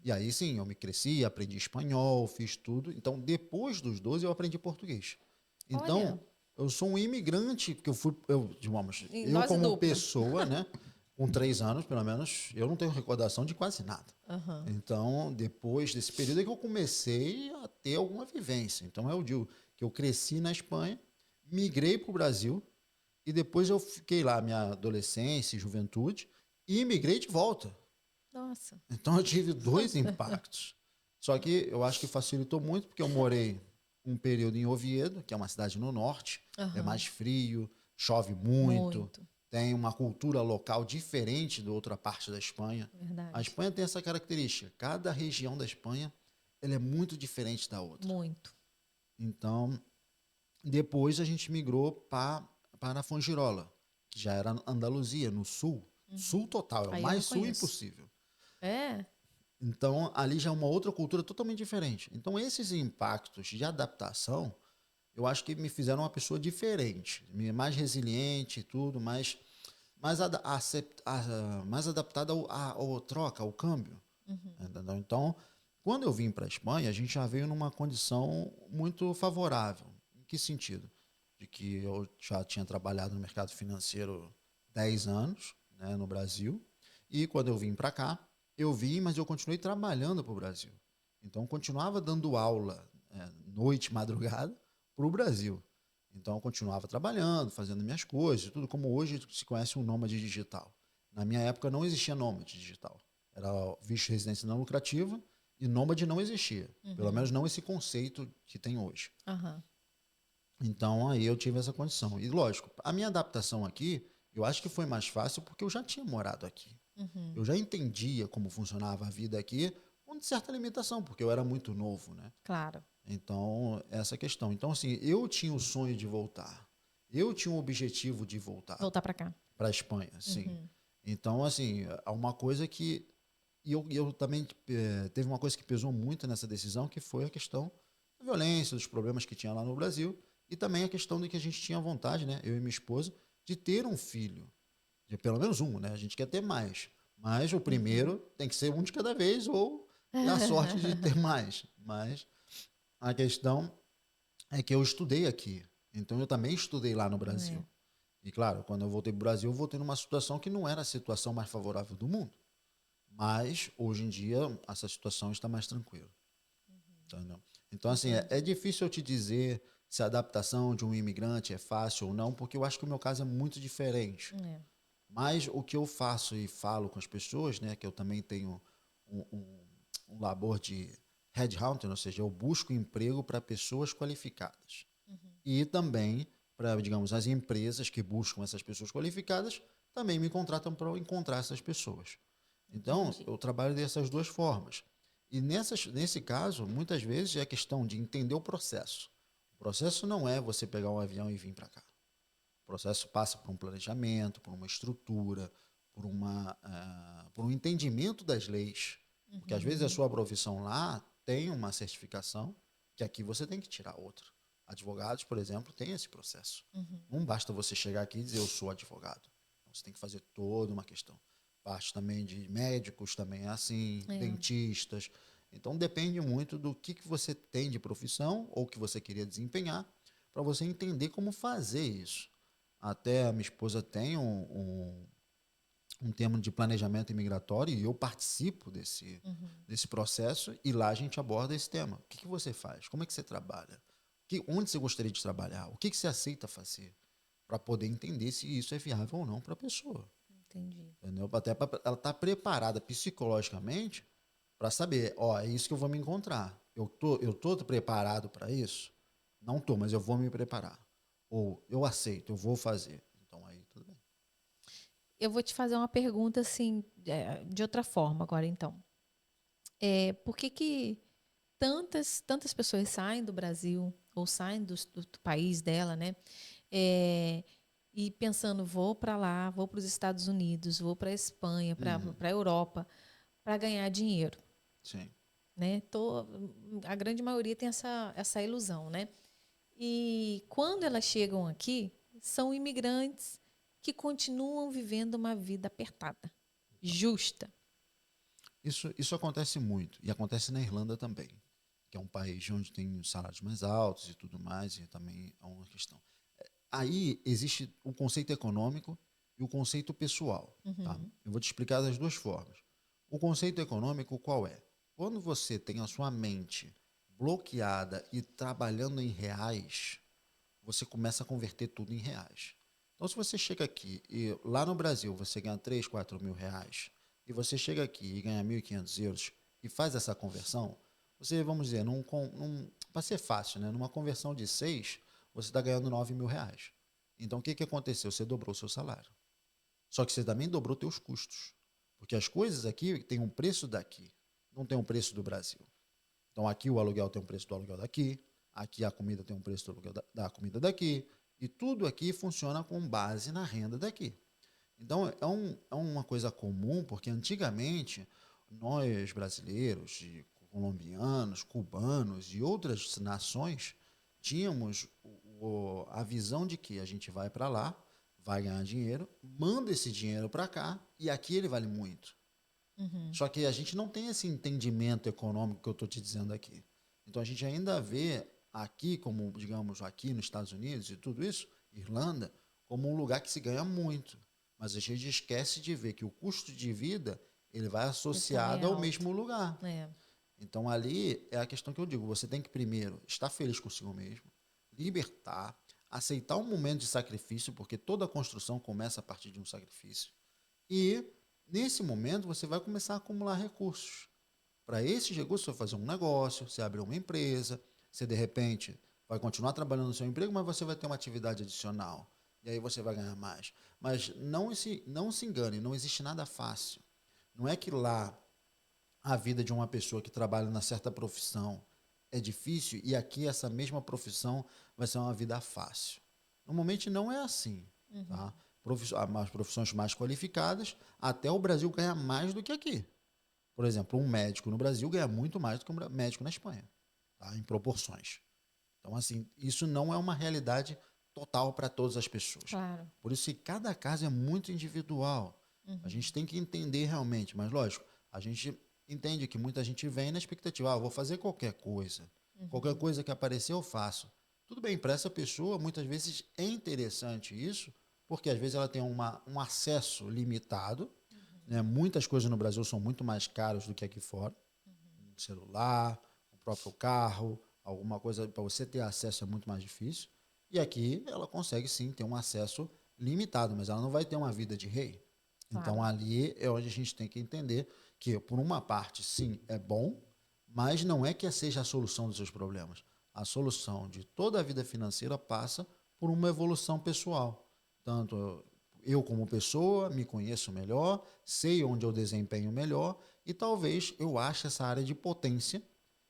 E aí, sim, eu me cresci, aprendi espanhol, fiz tudo. Então, depois dos 12, eu aprendi português. Então, eu sou um imigrante, porque digamos, eu como pessoa, né? Com 3 anos, pelo menos, eu não tenho recordação de quase nada. Aham. Então, depois desse período é que eu comecei a ter alguma vivência. Então, eu digo que eu cresci na Espanha, migrei para o Brasil e depois eu fiquei lá minha adolescência e juventude e migrei de volta. Nossa. Então, eu tive dois impactos. Só que eu acho que facilitou muito porque eu morei um período em Oviedo, que é uma cidade no norte, é Aham. mais frio, chove muito, Muito. tem uma cultura local diferente da outra parte da Espanha. A Verdade. Espanha tem essa característica, cada região da Espanha ela é muito diferente da outra. Muito. Então, depois a gente migrou para Fongirola, que já era Andaluzia, no sul. Sul total, é o Aí eu não mais sul conheço. impossível. É? Então, ali já é uma outra cultura totalmente diferente. Então, esses impactos de adaptação, eu acho que me fizeram uma pessoa diferente, mais resiliente e tudo, mais adaptada ao troca, ao câmbio. Entendeu? Então, quando eu vim para a Espanha, a gente já veio numa condição muito favorável. Em que sentido? De que eu já tinha trabalhado no mercado financeiro 10 anos, né, no Brasil, e quando eu vim para cá, eu vim, mas eu continuei trabalhando para o Brasil. Então, eu continuava dando aula noite, madrugada, para o Brasil. Então, eu continuava trabalhando, fazendo minhas coisas, tudo como hoje se conhece um nômade digital. Na minha época não existia nômade digital. Era visto de residência não lucrativa e nômade não existia. Pelo menos não esse conceito que tem hoje. Aham. Então, aí eu tive essa condição. E, lógico, a minha adaptação aqui, eu acho que foi mais fácil porque eu já tinha morado aqui. Eu já entendia como funcionava a vida aqui, com certa limitação, porque eu era muito novo, né? Claro. Então, essa questão. Então, assim, eu tinha o sonho de voltar. Eu tinha o objetivo de voltar Voltar pra cá. para a Espanha, sim. Então, assim, há uma coisa que... E eu também... teve uma coisa que pesou muito nessa decisão, que foi a questão da violência, dos problemas que tinha lá no Brasil, e também a questão de que a gente tinha vontade, né, eu e minha esposa, de ter um filho. De pelo menos um, né? A gente quer ter mais. Mas o primeiro tem que ser um de cada vez, ou ter a sorte de ter mais. Mas a questão é que eu estudei aqui. Então eu também estudei lá no É. Brasil. E claro, quando eu voltei para o Brasil, eu voltei numa situação que não era a situação mais favorável do mundo. Mas hoje em dia essa situação está mais tranquila. Entendeu? Então, assim, é, Entendi. é difícil eu te dizer se a adaptação de um imigrante é fácil ou não, porque eu acho que o meu caso é muito diferente. É. Mas o que eu faço e falo com as pessoas, né, que eu também tenho um labor de headhunter, ou seja, eu busco emprego para pessoas qualificadas. E também para, digamos, as empresas que buscam essas pessoas qualificadas também me contratam para eu encontrar essas pessoas. Então, Entendi. eu trabalho dessas duas formas. E nesse caso, muitas vezes é questão de entender o processo. O processo não é você pegar um avião e vir para cá. O processo passa por um planejamento, por uma estrutura, por um entendimento das leis. Porque às vezes a sua profissão lá tem uma certificação que aqui você tem que tirar outra. Advogados, por exemplo, têm esse processo. Não basta você chegar aqui e dizer eu sou advogado. Você tem que fazer toda uma questão. Parte também de médicos também é assim, É. dentistas. Então depende muito do que você tem de profissão ou que você queria desempenhar para você entender como fazer isso. Até a minha esposa tem um termo de planejamento imigratório e eu participo desse processo e lá a gente aborda esse tema. O que você faz? Como é que você trabalha? Onde você gostaria de trabalhar? O que você aceita fazer? Para poder entender se isso é viável ou não para a pessoa. Entendi. Entendeu? Até para ela estar preparada psicologicamente para saber, ó, é isso que eu vou me encontrar. Eu tô preparado para isso? Não tô, mas eu vou me preparar. Ou eu aceito, eu vou fazer. Então aí tudo bem. Eu vou te fazer uma pergunta assim, de outra forma agora, então. Por que que tantas pessoas saem do Brasil ou saem do país dela, né? É, e pensando, vou para lá, vou para os Estados Unidos, vou para a Espanha, para a Europa, para ganhar dinheiro, Sim. né? A grande maioria tem essa ilusão, né? E quando elas chegam aqui, são imigrantes que continuam vivendo uma vida apertada, justa. Isso acontece muito. E acontece na Irlanda também, que é um país onde tem salários mais altos e tudo mais, e também é uma questão. Aí existe o conceito econômico e o conceito pessoal. Tá? Uhum. Eu vou te explicar das duas formas. O conceito econômico qual é? Quando você tem a sua mente bloqueada e trabalhando em reais, você começa a converter tudo em reais. Então, se você chega aqui e lá no Brasil você ganha 3, 4 mil reais, e você chega aqui e ganha 1.500 euros e faz essa conversão, você, vamos dizer, para ser fácil, né? Numa conversão de 6, você está ganhando 9 mil reais. Então, o que aconteceu? Você dobrou o seu salário. Só que você também dobrou seus custos. Porque as coisas aqui têm um preço daqui, não tem um preço do Brasil. Então, aqui o aluguel tem um preço do aluguel daqui, aqui a comida tem um preço do aluguel da comida daqui, e tudo aqui funciona com base na renda daqui. Então, é uma coisa comum, porque antigamente nós brasileiros, colombianos, cubanos e outras nações tínhamos a visão de que a gente vai para lá, vai ganhar dinheiro, manda esse dinheiro para cá e aqui ele vale muito. Uhum. Só que a gente não tem esse entendimento econômico que eu estou te dizendo aqui. Então a gente ainda vê aqui, como digamos aqui nos Estados Unidos e tudo isso, Irlanda, como um lugar que se ganha muito. Mas a gente esquece de ver que o custo de vida ele vai Ele também é associado ao alto. mesmo lugar. É. Então ali é a questão que eu digo, você tem que primeiro estar feliz consigo mesmo, libertar, aceitar um momento de sacrifício, porque toda construção começa a partir de um sacrifício. E nesse momento você vai começar a acumular recursos. Para esses recursos você vai fazer um negócio, você abrir uma empresa, você de repente vai continuar trabalhando no seu emprego, mas você vai ter uma atividade adicional. E aí você vai ganhar mais. Mas não se engane, não existe nada fácil. Não é que lá a vida de uma pessoa que trabalha na certa profissão é difícil e aqui essa mesma profissão vai ser uma vida fácil. Normalmente não é assim, Uhum. tá? As profissões mais qualificadas, até o Brasil ganha mais do que aqui. Por exemplo, um médico no Brasil ganha muito mais do que um médico na Espanha, tá? Em proporções. Então, assim, isso não é uma realidade total para todas as pessoas. Claro. Por isso que cada caso é muito individual. A Uhum. gente tem que entender realmente, mas lógico, a gente entende que muita gente vem na expectativa, vou fazer qualquer coisa. Qualquer Uhum. coisa que aparecer eu faço. Tudo bem, para essa pessoa, muitas vezes é interessante isso, porque às vezes ela tem um acesso limitado, né? Muitas coisas no Brasil são muito mais caras do que aqui fora. Um celular, o próprio carro, alguma coisa para você ter acesso é muito mais difícil. E aqui ela consegue sim ter um acesso limitado, mas ela não vai ter uma vida de rei. Então Claro. ali é onde a gente tem que entender que, por uma parte, sim, é bom, mas não é que seja a solução dos seus problemas. A solução de toda a vida financeira passa por uma evolução pessoal. Tanto eu, como pessoa, me conheço melhor, sei onde eu desempenho melhor e talvez eu ache essa área de potência.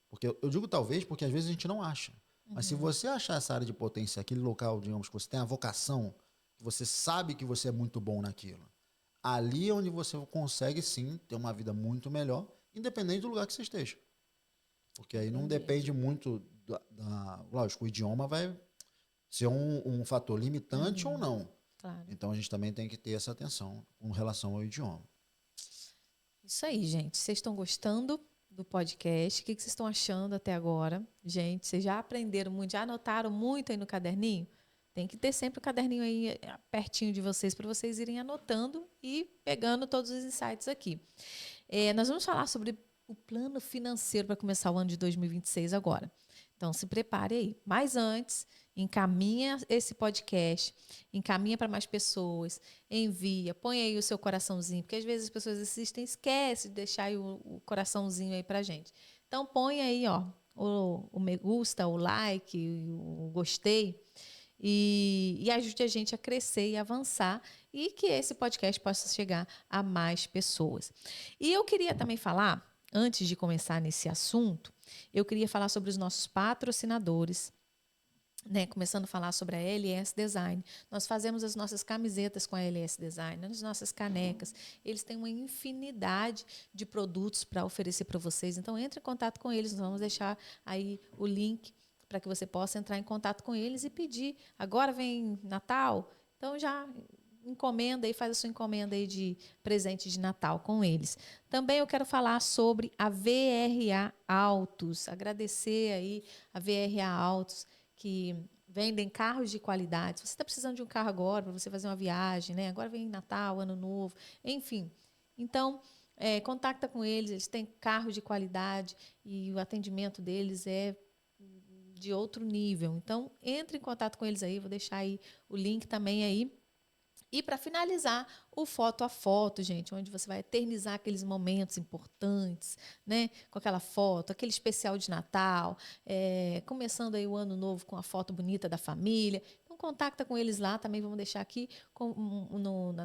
Porque eu digo talvez porque às vezes a gente não acha. Mas se Uhum. você achar essa área de potência, aquele local, digamos, que você tem a vocação, que você sabe que você é muito bom naquilo, ali é onde você consegue sim ter uma vida muito melhor, independente do lugar que você esteja. Porque aí não Entendi. depende muito lógico, o idioma vai ser um fator limitante ou Uhum. não. Claro. Então a gente também tem que ter essa atenção com relação ao idioma. Isso aí, gente. Vocês estão gostando do podcast? O que vocês estão achando até agora? Gente, vocês já aprenderam muito, já anotaram muito aí no caderninho? Tem que ter sempre o caderninho aí pertinho de vocês para vocês irem anotando e pegando todos os insights aqui. Nós vamos falar sobre o plano financeiro para começar o ano de 2026 agora. Então, se prepare aí. Mas antes, encaminha esse podcast, encaminha para mais pessoas, envia, põe aí o seu coraçãozinho, porque às vezes as pessoas assistem e esquecem de deixar aí o coraçãozinho aí para gente. Então, põe aí, ó, o me gusta, o like, o gostei, e ajude a gente a crescer e avançar e que esse podcast possa chegar a mais pessoas. E eu queria também falar, antes de começar nesse assunto, eu queria falar sobre os nossos patrocinadores, né, começando a falar sobre a LS Design. Nós fazemos as nossas camisetas com a LS Design, as nossas canecas. Eles têm uma infinidade de produtos para oferecer para vocês. Então, entre em contato com eles. Nós vamos deixar aí o link para que você possa entrar em contato com eles e pedir. Agora vem Natal, então já encomenda e faz a sua encomenda aí de presente de Natal com eles. Também eu quero falar sobre a VRA Autos. Agradecer aí a VRA Autos, que vendem carros de qualidade. Se você está precisando de um carro agora para você fazer uma viagem, né? Agora vem Natal, Ano Novo, enfim. Então, contacta com eles, eles têm carros de qualidade e o atendimento deles é de outro nível. Então, entre em contato com eles aí, vou deixar aí o link também aí. E para finalizar, o foto a foto, gente, onde você vai eternizar aqueles momentos importantes, né? Com aquela foto, aquele especial de Natal, começando aí o ano novo com a foto bonita da família. Então, contacta com eles lá, também vamos deixar aqui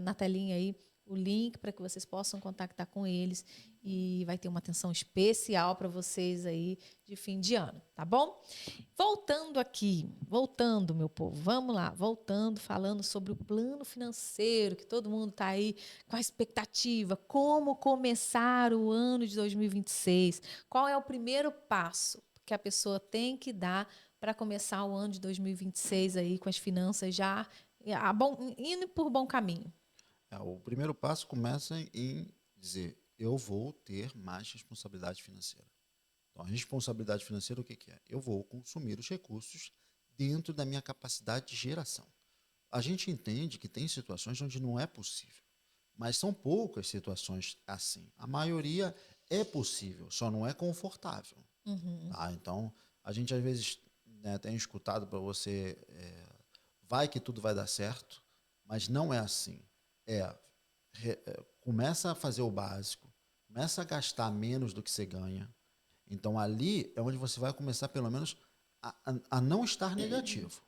na telinha aí o link para que vocês possam contactar com eles e vai ter uma atenção especial para vocês aí de fim de ano, tá bom? Voltando, meu povo, vamos lá, voltando, falando sobre o plano financeiro, que todo mundo está aí com a expectativa, como começar o ano de 2026, qual é o primeiro passo que a pessoa tem que dar para começar o ano de 2026 aí com as finanças já indo por bom caminho. O primeiro passo começa em dizer, eu vou ter mais responsabilidade financeira. Então, a responsabilidade financeira, o que é? Eu vou consumir os recursos dentro da minha capacidade de geração. A gente entende que tem situações onde não é possível, mas são poucas situações assim. A maioria é possível, só não é confortável. Tá? Então, a gente às vezes, né, tem escutado para você, vai que tudo vai dar certo, mas não é assim. Começa a fazer o básico, começa a gastar menos do que você ganha. Então, ali é onde você vai começar, pelo menos, a não estar negativo.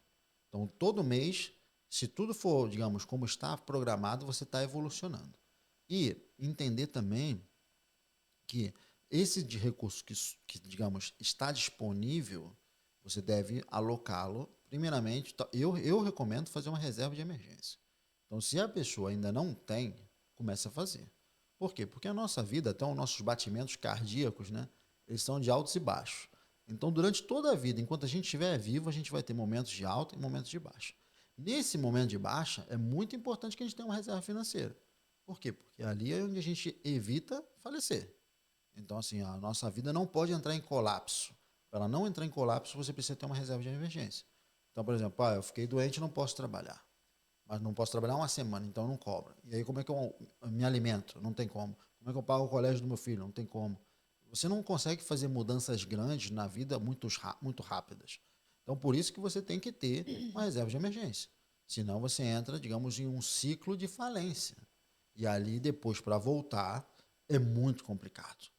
Então, todo mês, se tudo for, digamos, como está programado, você está evolucionando. E entender também que esse de recurso que, digamos, está disponível, você deve alocá-lo. Primeiramente, eu recomendo fazer uma reserva de emergência. Então, se a pessoa ainda não tem, comece a fazer. Por quê? Porque a nossa vida, até os nossos batimentos cardíacos, né, eles são de altos e baixos. Então, durante toda a vida, enquanto a gente estiver vivo, a gente vai ter momentos de alta e momentos de baixa. Nesse momento de baixa, é muito importante que a gente tenha uma reserva financeira. Por quê? Porque ali é onde a gente evita falecer. Então, assim, a nossa vida não pode entrar em colapso. Para ela não entrar em colapso, você precisa ter uma reserva de emergência. Então, por exemplo, eu fiquei doente e não posso trabalhar. Mas não posso trabalhar uma semana, então não cobra. E aí como é que eu me alimento? Não tem como. Como é que eu pago o colégio do meu filho? Não tem como. Você não consegue fazer mudanças grandes na vida muito rápidas. Então, por isso que você tem que ter uma reserva de emergência. Senão você entra, digamos, em um ciclo de falência. E ali, depois, para voltar, é muito complicado.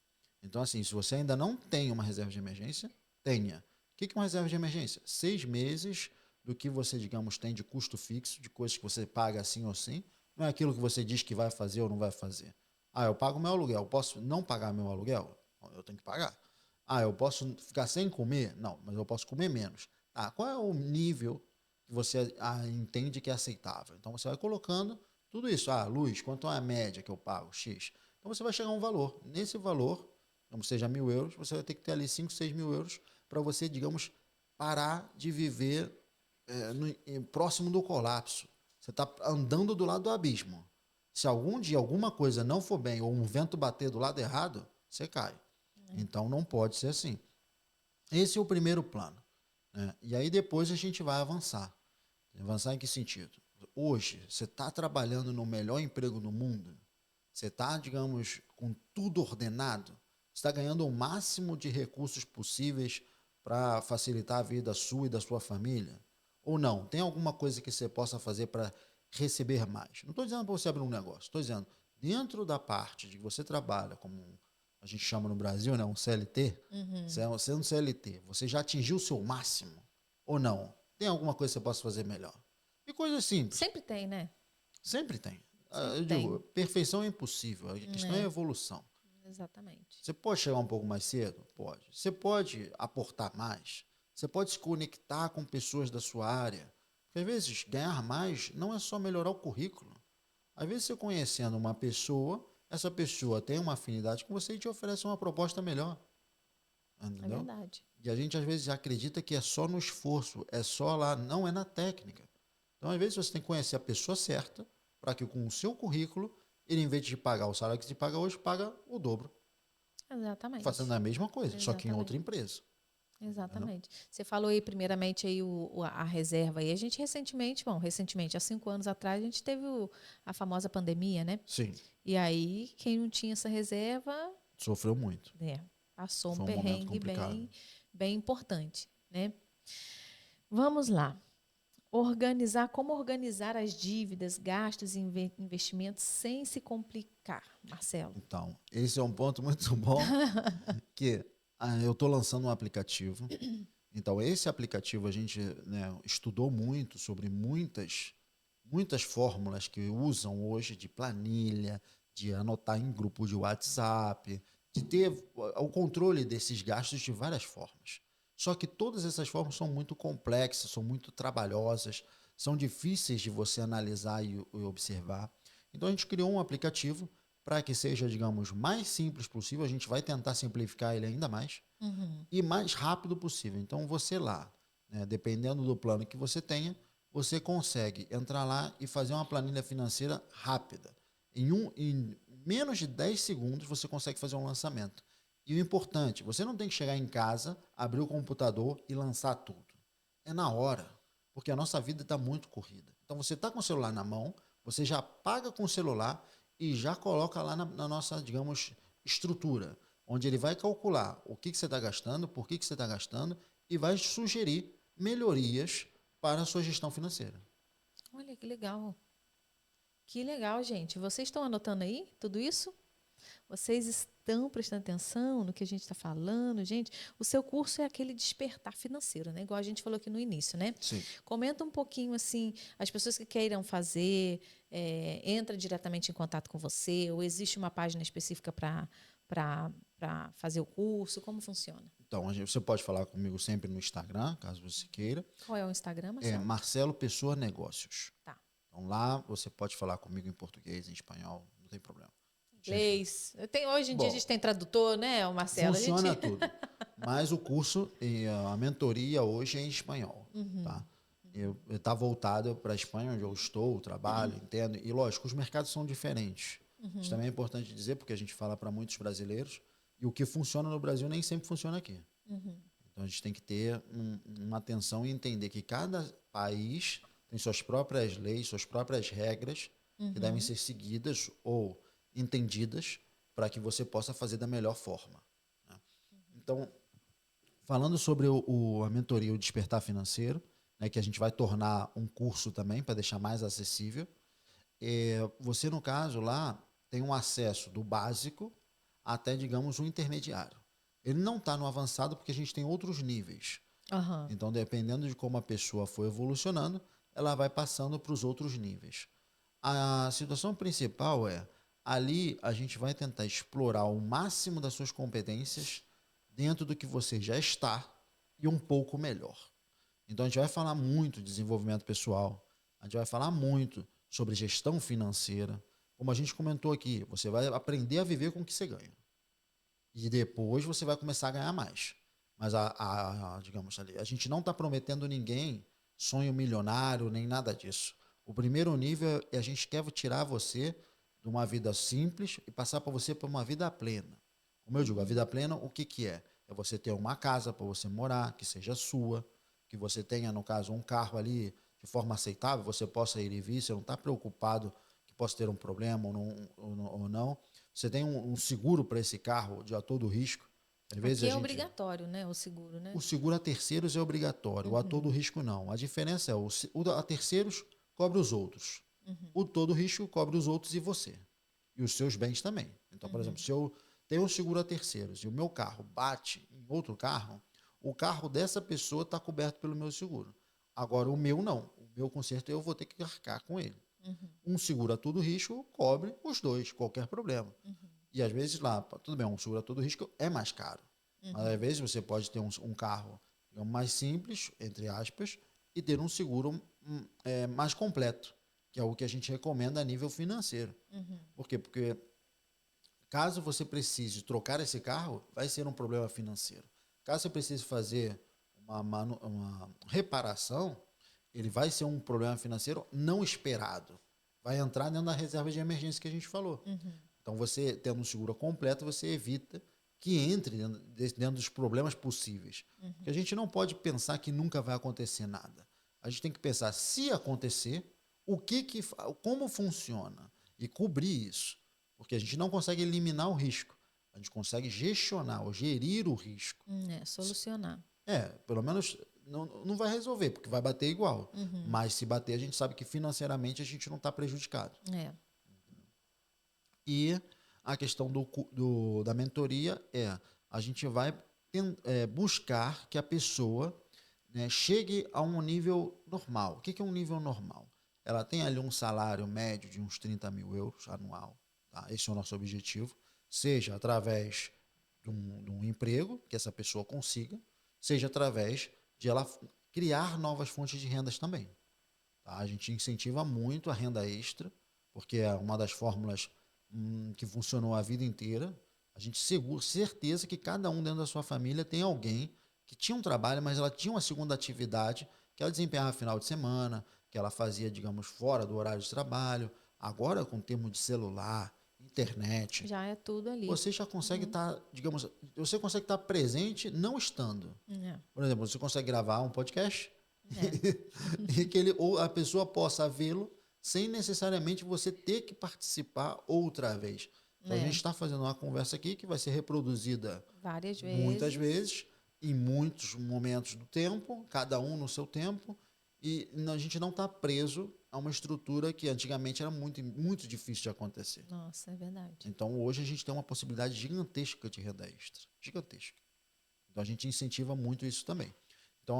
Então, assim, se você ainda não tem uma reserva de emergência, tenha. O que é uma reserva de emergência? 6 meses do que você, digamos, tem de custo fixo, de coisas que você paga assim ou assim. Não é aquilo que você diz que vai fazer ou não vai fazer. Eu pago meu aluguel. Posso não pagar meu aluguel? Eu tenho que pagar. Eu posso ficar sem comer? Não, mas eu posso comer menos. Qual é o nível que você entende que é aceitável? Então, você vai colocando tudo isso. Luz, quanto é a média que eu pago? X. Então, você vai chegar a um valor. Nesse valor, como seja 1.000 euros, você vai ter que ter ali 5, 6 mil euros para você, digamos, parar de viver próximo do colapso. Você está andando do lado do abismo. Se algum dia alguma coisa não for bem ou um vento bater do lado errado, você cai. Então não pode ser assim. Esse é o primeiro plano, né? E aí depois a gente vai avançar. Avançar em que sentido? Hoje, você está trabalhando no melhor emprego do mundo? Você está, digamos, com tudo ordenado? Você está ganhando o máximo de recursos possíveis para facilitar a vida sua e da sua família? Ou não? Tem alguma coisa que você possa fazer para receber mais? Não estou dizendo para você abrir um negócio. Estou dizendo, dentro da parte de que você trabalha, como a gente chama no Brasil, né, um CLT, você é um CLT, você já atingiu o seu máximo? Ou não? Tem alguma coisa que você possa fazer melhor? E coisas simples. Sempre tem, né? Sempre tem. Sempre Eu digo, tem. perfeição é impossível. A questão é evolução. Exatamente. Você pode chegar um pouco mais cedo? Pode. Você pode aportar mais? Você pode se conectar com pessoas da sua área? Porque às vezes ganhar mais não é só melhorar o currículo. Às vezes você conhecendo uma pessoa, essa pessoa tem uma afinidade com você e te oferece uma proposta melhor. É Entendeu? verdade. E a gente às vezes acredita que é só no esforço, é só lá, não é na técnica. Então, às vezes, você tem que conhecer a pessoa certa para que com o seu currículo, ele, em vez de pagar o salário que te paga hoje, paga o dobro. Exatamente. Fazendo a mesma coisa, só que em outra Exatamente. empresa. Exatamente. Você falou aí, primeiramente, aí a reserva. E a gente recentemente, há 5 anos atrás, a gente teve a famosa pandemia, né? Sim, E aí, quem não tinha essa reserva, sofreu muito. né, passou um Foi um momento perrengue complicado. bem importante, né? Vamos lá. Como organizar as dívidas, gastos e investimentos sem se complicar, Marcelo? Então, esse é um ponto muito bom, que eu estou lançando um aplicativo. Então, esse aplicativo a gente, né, estudou muito sobre muitas fórmulas que usam hoje de planilha, de anotar em grupo de WhatsApp, de ter o controle desses gastos de várias formas. Só que todas essas formas são muito complexas, são muito trabalhosas, são difíceis de você analisar e observar. Então a gente criou um aplicativo para que seja, digamos, mais simples possível. A gente vai tentar simplificar ele ainda mais Uhum. e mais rápido possível. Então você lá, né, dependendo do plano que você tenha, você consegue entrar lá e fazer uma planilha financeira rápida. Em menos de 10 segundos você consegue fazer um lançamento. E o importante, você não tem que chegar em casa, abrir o computador e lançar tudo. É na hora, porque a nossa vida está muito corrida. Então você está com o celular na mão, você já paga com o celular e já coloca lá na nossa, digamos, estrutura, onde ele vai calcular o que você está gastando, por que você está gastando e vai sugerir melhorias para a sua gestão financeira. Olha que legal. Que legal, gente. Vocês estão anotando aí tudo isso? Vocês estão prestando atenção no que a gente está falando, gente? O seu curso é aquele despertar financeiro, né? Igual a gente falou aqui no início, né? Sim. Comenta um pouquinho assim, as pessoas que queiram fazer, entra diretamente em contato com você, ou existe uma página específica para fazer o curso? Como funciona? Então, você pode falar comigo sempre no Instagram, caso você queira. Qual é o Instagram, É Marcelo? Marcelo Pessoa Negócios. Tá. Então lá você pode falar comigo em português, em espanhol, não tem problema. Inglês. Hoje em dia a Bom, gente tem tradutor, né, o Marcelo? funciona tudo. Mas o curso e a mentoria hoje é em espanhol, Uhum. tá? Está voltado para a Espanha, onde eu estou, trabalho, entendo. E, lógico, os mercados são diferentes. Isso também é importante dizer, porque a gente fala para muitos brasileiros, e o que funciona no Brasil nem sempre funciona aqui. Uhum. Então, a gente tem que ter uma atenção e entender que cada país tem suas próprias leis, suas próprias regras, que devem ser seguidas ou entendidas para que você possa fazer da melhor forma, né? Então, falando sobre a mentoria, o Despertar Financeiro, né, que a gente vai tornar um curso também para deixar mais acessível, você, no caso, lá tem um acesso do básico até, digamos, o intermediário. Ele não está no avançado porque a gente tem outros níveis. Aham. Então, dependendo de como a pessoa for evolucionando, ela vai passando para os outros níveis. A situação principal é, ali a gente vai tentar explorar o máximo das suas competências dentro do que você já está e um pouco melhor. Então a gente vai falar muito de desenvolvimento pessoal, a gente vai falar muito sobre gestão financeira. Como a gente comentou aqui, você vai aprender a viver com o que você ganha. E depois você vai começar a ganhar mais. Mas digamos ali, a gente não está prometendo ninguém sonho milionário, nem nada disso. O primeiro nível é a gente quer tirar você de uma vida simples e passar para você para uma vida plena. Como eu digo, a vida plena, o que, que é? É você ter uma casa para você morar, que seja sua, que você tenha, no caso, um carro ali de forma aceitável, você possa ir e vir, você não está preocupado que possa ter um problema ou não. Você tem um seguro para esse carro de a todo risco. Às vezes Aqui a é gente. obrigatório, né, o seguro, né? O seguro a terceiros é obrigatório, o a todo risco não. A diferença é o a terceiros cobre os outros. O todo risco cobre os outros e você. E os seus bens também. Então, por exemplo, se eu tenho um seguro a terceiros e o meu carro bate em outro carro, o carro dessa pessoa está coberto pelo meu seguro. Agora, o meu não. O meu conserto eu vou ter que arcar com ele. Um seguro a todo risco cobre os dois, qualquer problema. E às vezes lá, tudo bem, um seguro a todo risco é mais caro. Mas às vezes você pode ter um carro, digamos, mais simples, entre aspas, e ter um seguro mais completo, que é o que a gente recomenda a nível financeiro. Por quê? Porque caso você precise trocar esse carro, vai ser um problema financeiro. Caso você precise fazer uma reparação, ele vai ser um problema financeiro não esperado. Vai entrar dentro da reserva de emergência que a gente falou. Então, você tendo um seguro completo, você evita que entre dentro dos problemas possíveis. Porque a gente não pode pensar que nunca vai acontecer nada. A gente tem que pensar, se acontecer, como funciona e cobrir isso. Porque a gente não consegue eliminar o risco. A gente consegue gestionar ou gerir o risco. Solucionar. Pelo menos não vai resolver, porque vai bater igual. Mas se bater, a gente sabe que financeiramente a gente não está prejudicado. E a questão da mentoria a gente vai buscar que a pessoa, né, chegue a um nível normal. O que é um nível normal? Ela tem ali um salário médio de uns 30 mil euros anual. Tá? Esse é o nosso objetivo. Seja através de um emprego que essa pessoa consiga, seja através de ela criar novas fontes de rendas também. Tá? A gente incentiva muito a renda extra, porque é uma das fórmulas que funcionou a vida inteira. A gente certeza que cada um dentro da sua família tem alguém que tinha um trabalho, mas ela tinha uma segunda atividade que ela desempenhava no final de semana, que ela fazia, digamos, fora do horário de trabalho. Agora, com o termo de celular, internet, já é tudo ali. você já consegue estar, digamos, você consegue estar presente não estando. Por exemplo, você consegue gravar um podcast e que ou a pessoa possa vê-lo sem necessariamente você ter que participar outra vez. Então, a gente está fazendo uma conversa aqui que vai ser reproduzida várias muitas vezes, em muitos momentos do tempo, cada um no seu tempo, e a gente não está preso a uma estrutura que antigamente era muito, muito difícil de acontecer. Nossa, é verdade. Então, hoje a gente tem uma possibilidade gigantesca de renda extra. Gigantesca. Então, a gente incentiva muito isso também. Então,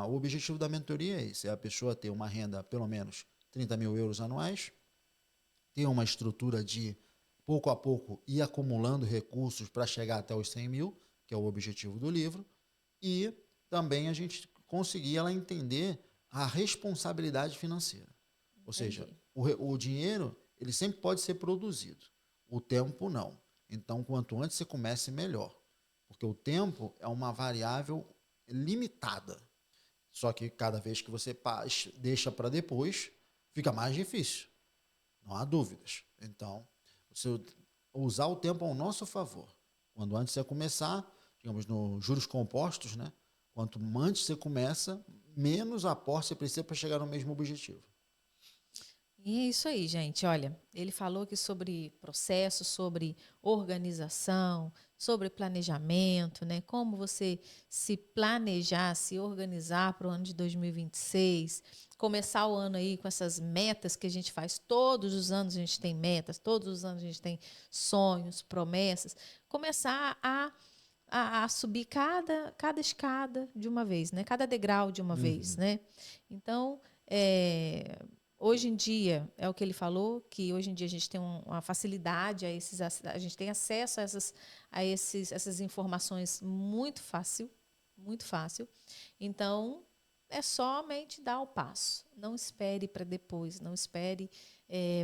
o objetivo da mentoria é esse, é a pessoa ter uma renda pelo menos 30 mil euros anuais, ter uma estrutura de, pouco a pouco, ir acumulando recursos para chegar até os 100 mil, que é o objetivo do livro, e também a gente conseguir ela entender a responsabilidade financeira. Ou seja, o dinheiro, ele sempre pode ser produzido, o tempo não. Então, quanto antes você comece, melhor. Porque o tempo é uma variável limitada. Só que cada vez que você deixa para depois, fica mais difícil. Não há dúvidas. Então, você usar o tempo ao nosso favor. Quando antes você começar, digamos, nos juros compostos, né? Quanto antes você começa, menos aporte você precisa para chegar no mesmo objetivo. E é isso aí, gente. Olha, ele falou aqui sobre processo, sobre organização, sobre planejamento, né? Como você se planejar, se organizar para o ano de 2026, começar o ano aí com essas metas que a gente faz. Todos os anos a gente tem metas, todos os anos a gente tem sonhos, promessas. Começar a subir cada escada de uma vez, né? Cada degrau de uma vez, né? Então, hoje em dia, é o que ele falou, que hoje em dia a gente tem uma facilidade a gente tem acesso a essas informações muito fácil, muito fácil. Então, é somente dar o passo. Não espere para depois, não espere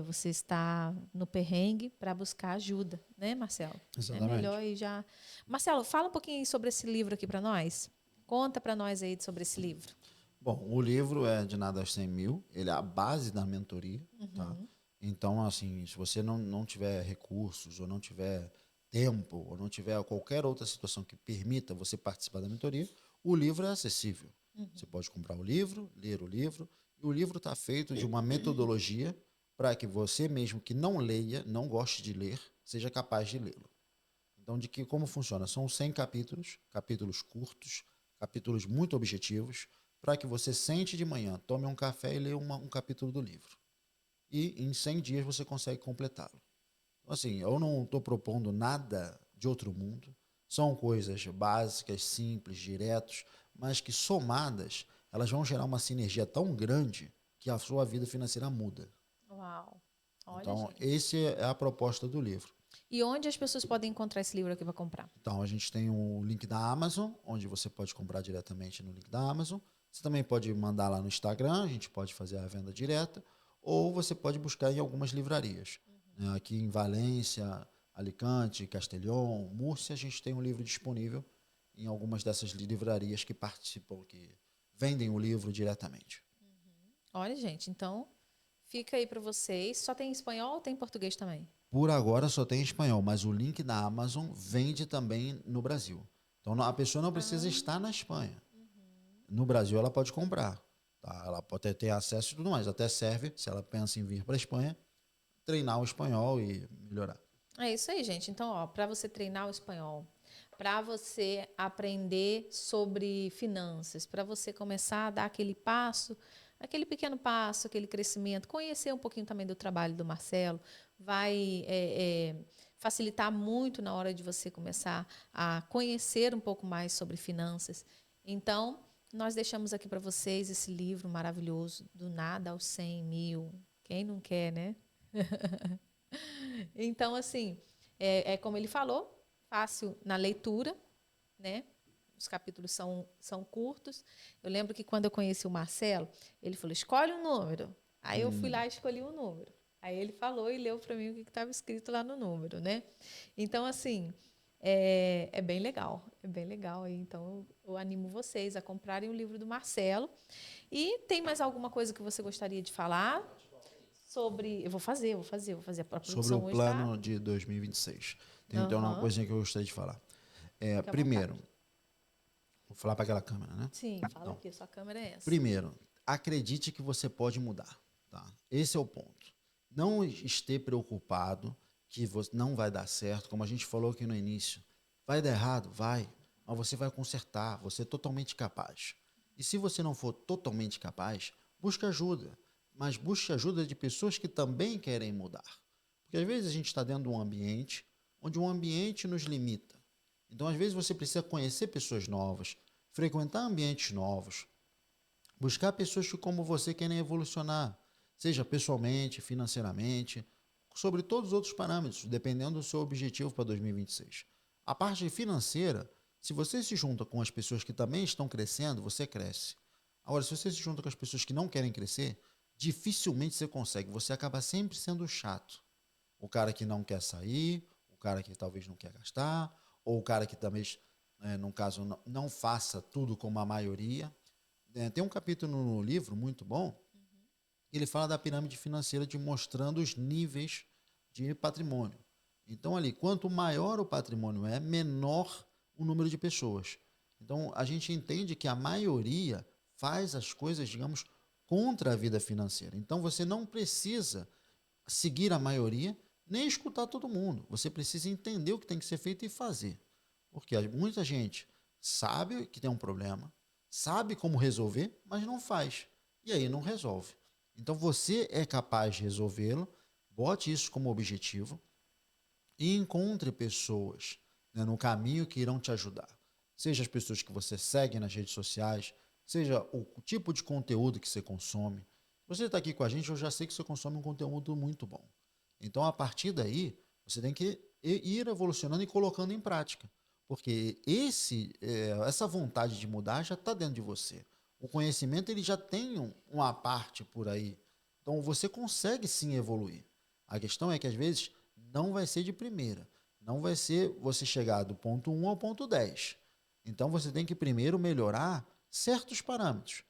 você estar no perrengue para buscar ajuda, né, Marcelo? Exatamente. É melhor ir já. Marcelo, fala um pouquinho sobre esse livro aqui para nós. Conta para nós aí sobre esse livro. Bom, o livro é de nada aos 100 mil, ele é a base da mentoria, tá? Então, assim, se você não tiver recursos, ou não tiver tempo, ou não tiver qualquer outra situação que permita você participar da mentoria, o livro é acessível. Você pode comprar o livro, ler o livro, e o livro está feito de uma metodologia para que você mesmo que não leia, não goste de ler, seja capaz de lê-lo. Então, como funciona? São 100 capítulos, capítulos curtos, capítulos muito objetivos, para que você sente de manhã, tome um café e leia um capítulo do livro. E em 100 dias você consegue completá-lo. Então, assim, eu não estou propondo nada de outro mundo. São coisas básicas, simples, diretos, mas que somadas, elas vão gerar uma sinergia tão grande que a sua vida financeira muda. Uau! Olha, então, gente. essa é a proposta do livro. E onde as pessoas podem encontrar esse livro aqui para comprar? Então, a gente tem o link da Amazon, onde você pode comprar diretamente no link da Amazon. Você também pode mandar lá no Instagram, a gente pode fazer a venda direta, ou você pode buscar em algumas livrarias. Aqui em Valência, Alicante, Castelhão, Múrcia, a gente tem um livro disponível em algumas dessas livrarias que participam, que vendem o livro diretamente. Olha, gente, então fica aí para vocês. Só tem em espanhol ou tem em português também? Por agora só tem em espanhol, mas o link da Amazon vende também no Brasil. Então a pessoa não precisa estar na Espanha. No Brasil ela pode comprar. Tá? Ela pode ter acesso e tudo mais. Até serve, se ela pensa em vir para a Espanha, treinar o espanhol e melhorar. É isso aí, gente. Então, ó, para você treinar o espanhol, para você aprender sobre finanças, para você começar a dar aquele passo, aquele pequeno passo, aquele crescimento, conhecer um pouquinho também do trabalho do Marcelo, vai facilitar muito na hora de você começar a conhecer um pouco mais sobre finanças. Então, nós deixamos aqui para vocês esse livro maravilhoso, Do Nada aos 100 Mil. Quem não quer, né? Então, assim, é como ele falou, fácil na leitura, né? Os capítulos são curtos. Eu lembro que quando eu conheci o Marcelo, ele falou, escolhe um número. Aí eu fui lá e escolhi um número. Aí ele falou e leu para mim o que estava escrito lá no número, né? Então, assim, é bem legal. É bem legal. Então, eu animo vocês a comprarem o livro do Marcelo. E tem mais alguma coisa que você gostaria de falar? Sobre. Eu vou fazer. A Sobre produção o hoje tá. plano de 2026. Tem então uma Aham. coisinha que eu gostaria de falar. Fica à Primeiro, vontade. vou falar para aquela câmera, né? Sim, fala Então, aqui, sua câmera é essa. primeiro, acredite que você pode mudar. Tá? Esse é o ponto. Não esteja preocupado que não vai dar certo, como a gente falou aqui no início. Vai dar errado? Vai. Mas você vai consertar, você é totalmente capaz. E se você não for totalmente capaz, busque ajuda. Mas busque ajuda de pessoas que também querem mudar. Porque às vezes a gente está dentro de um ambiente onde um ambiente nos limita. Então, às vezes, você precisa conhecer pessoas novas, frequentar ambientes novos, buscar pessoas que, como você, querem evolucionar, seja pessoalmente, financeiramente, sobre todos os outros parâmetros, dependendo do seu objetivo para 2026. A parte financeira, se você se junta com as pessoas que também estão crescendo, você cresce. Agora, se você se junta com as pessoas que não querem crescer, dificilmente você consegue. Você acaba sempre sendo chato. O cara que não quer sair, o cara que talvez não quer gastar, ou o cara que também, no caso, não faça tudo como a maioria. Tem um capítulo no livro muito bom, que ele fala da pirâmide financeira, de mostrando os níveis de patrimônio. Então, ali, quanto maior o patrimônio é, menor o número de pessoas. Então, a gente entende que a maioria faz as coisas, digamos, contra a vida financeira. Então, você não precisa seguir a maioria, nem escutar todo mundo. Você precisa entender o que tem que ser feito e fazer. Porque muita gente sabe que tem um problema, sabe como resolver, mas não faz. E aí não resolve. Então você é capaz de resolvê-lo, bote isso como objetivo e encontre pessoas, né, no caminho que irão te ajudar. Seja as pessoas que você segue nas redes sociais, seja o tipo de conteúdo que você consome. Você está aqui com a gente, eu já sei que você consome um conteúdo muito bom. Então, a partir daí, você tem que ir evolucionando e colocando em prática. Porque essa vontade de mudar já está dentro de você. O conhecimento ele já tem uma parte por aí. Então, você consegue sim evoluir. A questão é que, às vezes, não vai ser de primeira. Não vai ser você chegar do ponto 1 ao ponto 10. Então, você tem que primeiro melhorar certos parâmetros.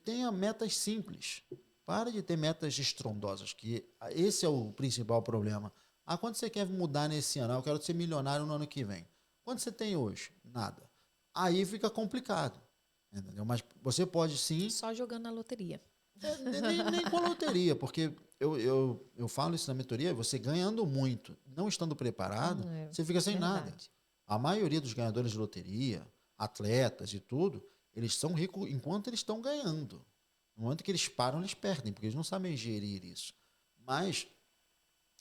Tenha metas simples. Pare de ter metas estrondosas, que esse é o principal problema. Quanto você quer mudar nesse ano? Eu quero ser milionário no ano que vem. Quanto você tem hoje? Nada. Aí fica complicado. Entendeu? Mas você pode sim. Só jogando na loteria. Nem com a loteria, porque eu falo isso na mentoria, você ganhando muito, não estando preparado, você fica sem nada. Verdade. A maioria dos ganhadores de loteria, atletas e tudo, eles são ricos enquanto eles estão ganhando. No momento que eles param, eles perdem, porque eles não sabem gerir isso. Mas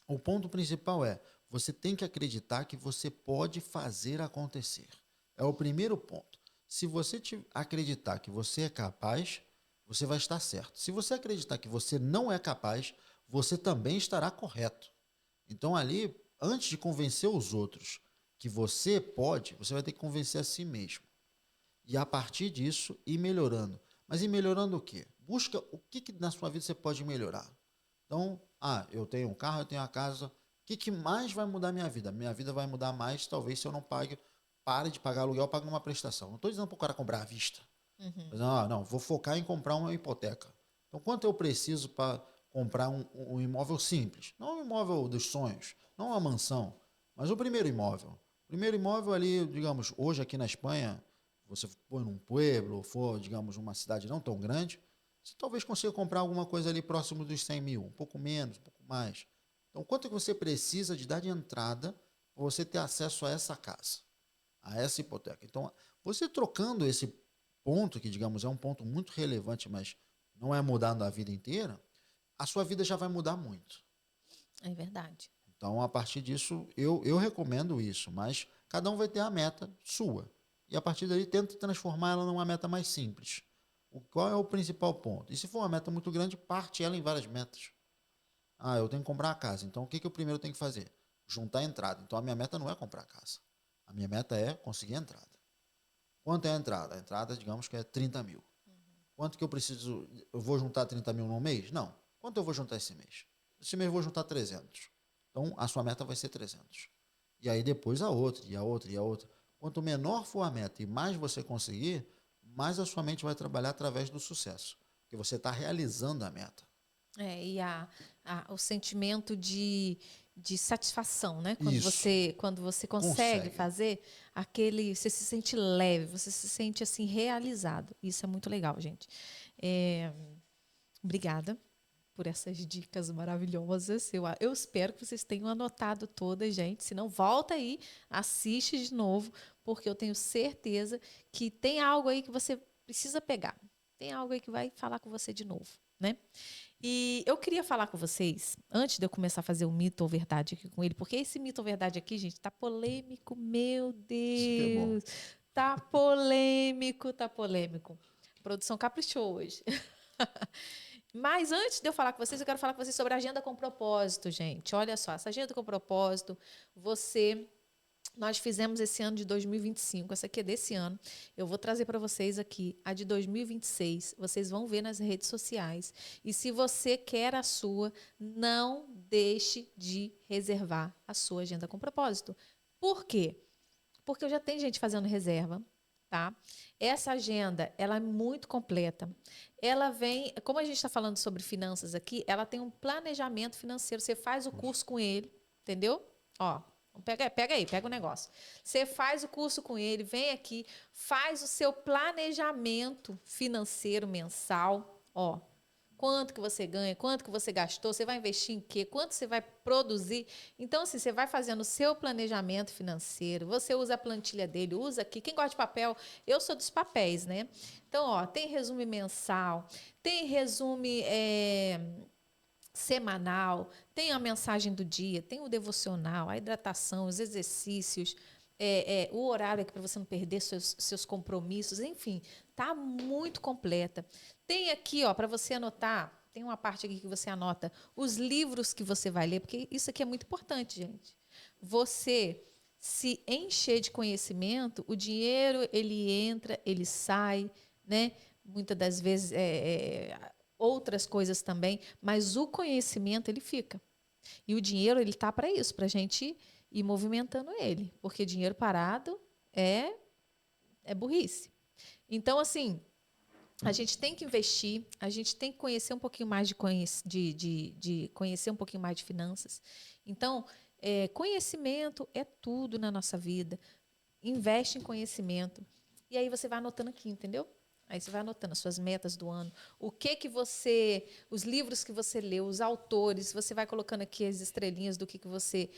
o ponto principal é, você tem que acreditar que você pode fazer acontecer. É o primeiro ponto. Se você acreditar que você é capaz, você vai estar certo. Se você acreditar que você não é capaz, você também estará correto. Então ali, antes de convencer os outros que você pode, você vai ter que convencer a si mesmo. E a partir disso, ir melhorando. Mas ir melhorando o quê? Busca o que na sua vida você pode melhorar. Então, eu tenho um carro, eu tenho uma casa. O que mais vai mudar minha vida? Minha vida vai mudar mais, talvez, se eu não pare de pagar aluguel, pague uma prestação. Não estou dizendo para o cara comprar à vista. Mas, não, vou focar em comprar uma hipoteca. Então, quanto eu preciso para comprar um imóvel simples, não um imóvel dos sonhos, não uma mansão, mas o primeiro imóvel. O primeiro imóvel ali, digamos, hoje aqui na Espanha, você for num pueblo, ou for, digamos, uma cidade não tão grande, você talvez consiga comprar alguma coisa ali próximo dos 100 mil, um pouco menos, um pouco mais. Então, quanto que você precisa de dar de entrada para você ter acesso a essa casa, a essa hipoteca? Então, você trocando esse ponto, que, digamos, é um ponto muito relevante, mas não é mudando a vida inteira, a sua vida já vai mudar muito. É verdade. Então, a partir disso, eu recomendo isso, mas cada um vai ter a meta sua. E a partir daí, tenta transformar ela numa meta mais simples. Qual é o principal ponto? E se for uma meta muito grande, parte ela em várias metas. Ah, eu tenho que comprar a casa. Então, o que eu primeiro tenho que fazer? Juntar a entrada. Então, a minha meta não é comprar a casa. A minha meta é conseguir a entrada. Quanto é a entrada? A entrada, digamos que é 30 mil. Quanto que eu preciso? Eu vou juntar 30 mil no mês? Não. Quanto eu vou juntar esse mês? Esse mês eu vou juntar 300. Então, a sua meta vai ser 300. E aí depois a outra, e a outra, e a outra. Quanto menor for a meta e mais você conseguir, mais a sua mente vai trabalhar através do sucesso. Porque você está realizando a meta. E o sentimento de satisfação, né? Isso. Quando você consegue fazer aquele, você se sente leve, você se sente assim realizado. Isso é muito legal, gente. Obrigada por essas dicas maravilhosas. Eu espero que vocês tenham anotado todas, gente. Se não, volta aí, assiste de novo, porque eu tenho certeza que tem algo aí que você precisa pegar. Tem algo aí que vai falar com você de novo, né? E eu queria falar com vocês, antes de eu começar a fazer o mito ou verdade aqui com ele, porque esse mito ou verdade aqui, gente, tá polêmico, meu Isso que é bom. Deus. Tá polêmico, tá polêmico. A produção caprichou hoje. Mas antes de eu falar com vocês, eu quero falar com vocês sobre a agenda com propósito, gente. Olha só, essa agenda com propósito, nós fizemos esse ano de 2025, essa aqui é desse ano. Eu vou trazer para vocês aqui a de 2026. Vocês vão ver nas redes sociais. E se você quer a sua, não deixe de reservar a sua agenda com propósito. Por quê? Porque eu já tenho gente fazendo reserva, tá? Essa agenda, ela é muito completa. Ela vem, como a gente está falando sobre finanças aqui, ela tem um planejamento financeiro. Você faz o curso com ele, entendeu? Ó, pega aí, pega o negócio. Você faz o curso com ele, vem aqui, faz o seu planejamento financeiro mensal, ó. Quanto que você ganha, quanto que você gastou, você vai investir em quê, quanto você vai produzir. Então, assim, você vai fazendo o seu planejamento financeiro, você usa a plantilha dele, usa aqui. Quem gosta de papel, eu sou dos papéis, né? Então, ó, tem resumo mensal, tem resumo semanal, tem a mensagem do dia, tem o devocional, a hidratação, os exercícios, o horário aqui para você não perder seus compromissos, enfim, tá muito completa. Tem aqui, ó, para você anotar, tem uma parte aqui que você anota os livros que você vai ler, porque isso aqui é muito importante, gente. Você se encher de conhecimento, o dinheiro ele entra, ele sai, né? Muitas das vezes outras coisas também, mas o conhecimento ele fica. E o dinheiro ele tá para isso, para a gente ir movimentando ele, porque dinheiro parado é burrice. Então, assim, a gente tem que investir, a gente tem que conhecer um pouquinho mais de conhecer um pouquinho mais de finanças. Então, conhecimento é tudo na nossa vida. Investe em conhecimento. E aí você vai anotando aqui, entendeu? Aí você vai anotando as suas metas do ano, os livros que você leu, os autores, você vai colocando aqui as estrelinhas do que você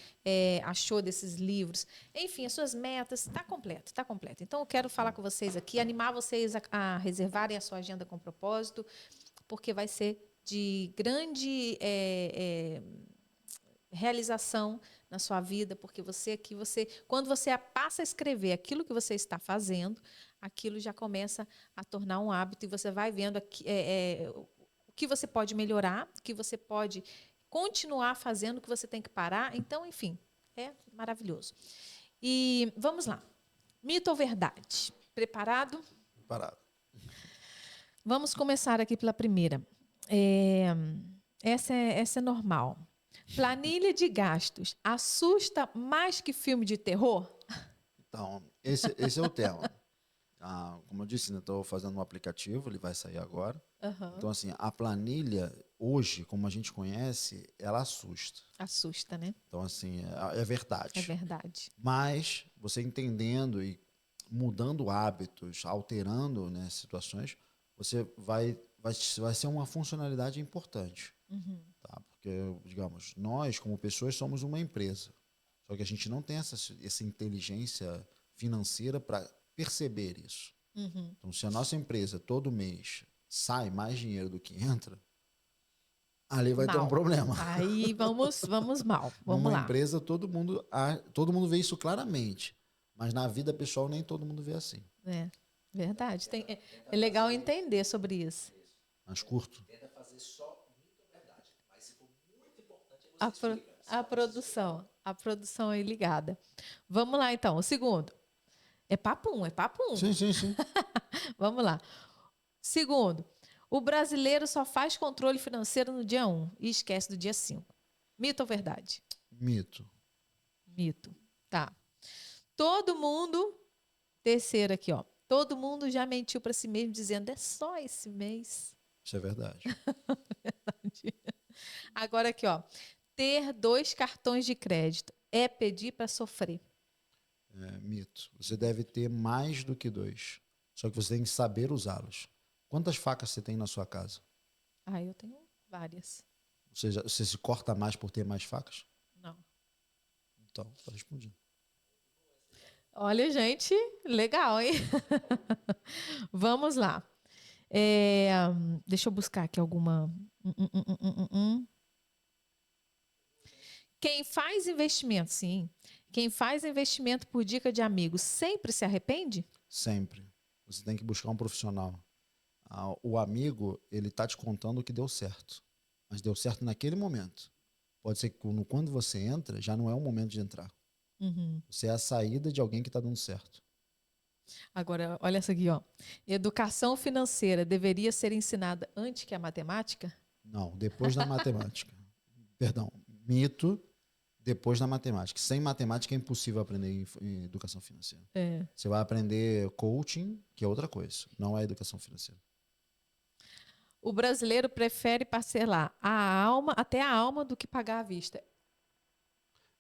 achou desses livros. Enfim, as suas metas, está completo, está completo. Então, eu quero falar com vocês aqui, animar vocês a reservarem a sua agenda com propósito, porque vai ser de grande realização na sua vida, porque quando você passa a escrever aquilo que você está fazendo, aquilo já começa a tornar um hábito e você vai vendo o que você pode melhorar, o que você pode continuar fazendo, o que você tem que parar. Então, enfim, é maravilhoso. E vamos lá. Mito ou verdade? Preparado? Preparado. Vamos começar aqui pela primeira. Essa é normal. Planilha de gastos assusta mais que filme de terror? Então, esse é o tema. Como eu disse, estou fazendo um aplicativo, ele vai sair agora. Uhum. Então, assim, a planilha, hoje, como a gente conhece, ela assusta. Assusta, né? Então, assim, é verdade. É verdade. Mas você entendendo e mudando hábitos, alterando, né, situações, você vai ser uma funcionalidade importante. Uhum. Tá? Porque, digamos, nós, como pessoas, somos uma empresa. Só que a gente não tem essa inteligência financeira para perceber isso. Uhum. Então, se a nossa empresa todo mês sai mais dinheiro do que entra, ali vai ter um Mal. problema. Aí vamos mal. Vamos Numa lá. empresa, todo mundo vê isso claramente. Mas na vida pessoal, nem todo mundo vê assim. É, verdade. É legal entender sobre isso. Mais curto. A produção aí ligada. Vamos lá, então. O segundo. É papum, é papum. Sim, sim, sim. Vamos lá. Segundo, o brasileiro só faz controle financeiro no dia 1 e esquece do dia 5. Mito ou verdade? Mito. Mito. Tá. Todo mundo, terceiro aqui, ó. Todo mundo já mentiu para si mesmo dizendo é só esse mês. Isso é verdade. Agora aqui, ó. Ter 2 cartões de crédito é pedir para sofrer. É mito. Você deve ter mais do que 2. Só que você tem que saber usá-los. Quantas facas você tem na sua casa? Ah, eu tenho várias. Ou seja, você se corta mais por ter mais facas? Não. Então, tá respondido. Olha, gente, legal, hein? Vamos lá. Deixa eu buscar aqui alguma. Quem faz investimento, sim. Quem faz investimento por dica de amigos sempre se arrepende? Sempre. Você tem que buscar um profissional. O amigo, ele tá te contando o que deu certo. Mas deu certo naquele momento. Pode ser que quando você entra, já não é o momento de entrar. Uhum. Você é a saída de alguém que está dando certo. Agora, olha essa aqui, ó. Educação financeira deveria ser ensinada antes que a matemática? Não, depois da matemática. Perdão, mito, depois da matemática. Sem matemática é impossível aprender em educação financeira. É. Você vai aprender coaching, que é outra coisa. Não é educação financeira. O brasileiro prefere parcelar a alma, até a alma, do que pagar à vista.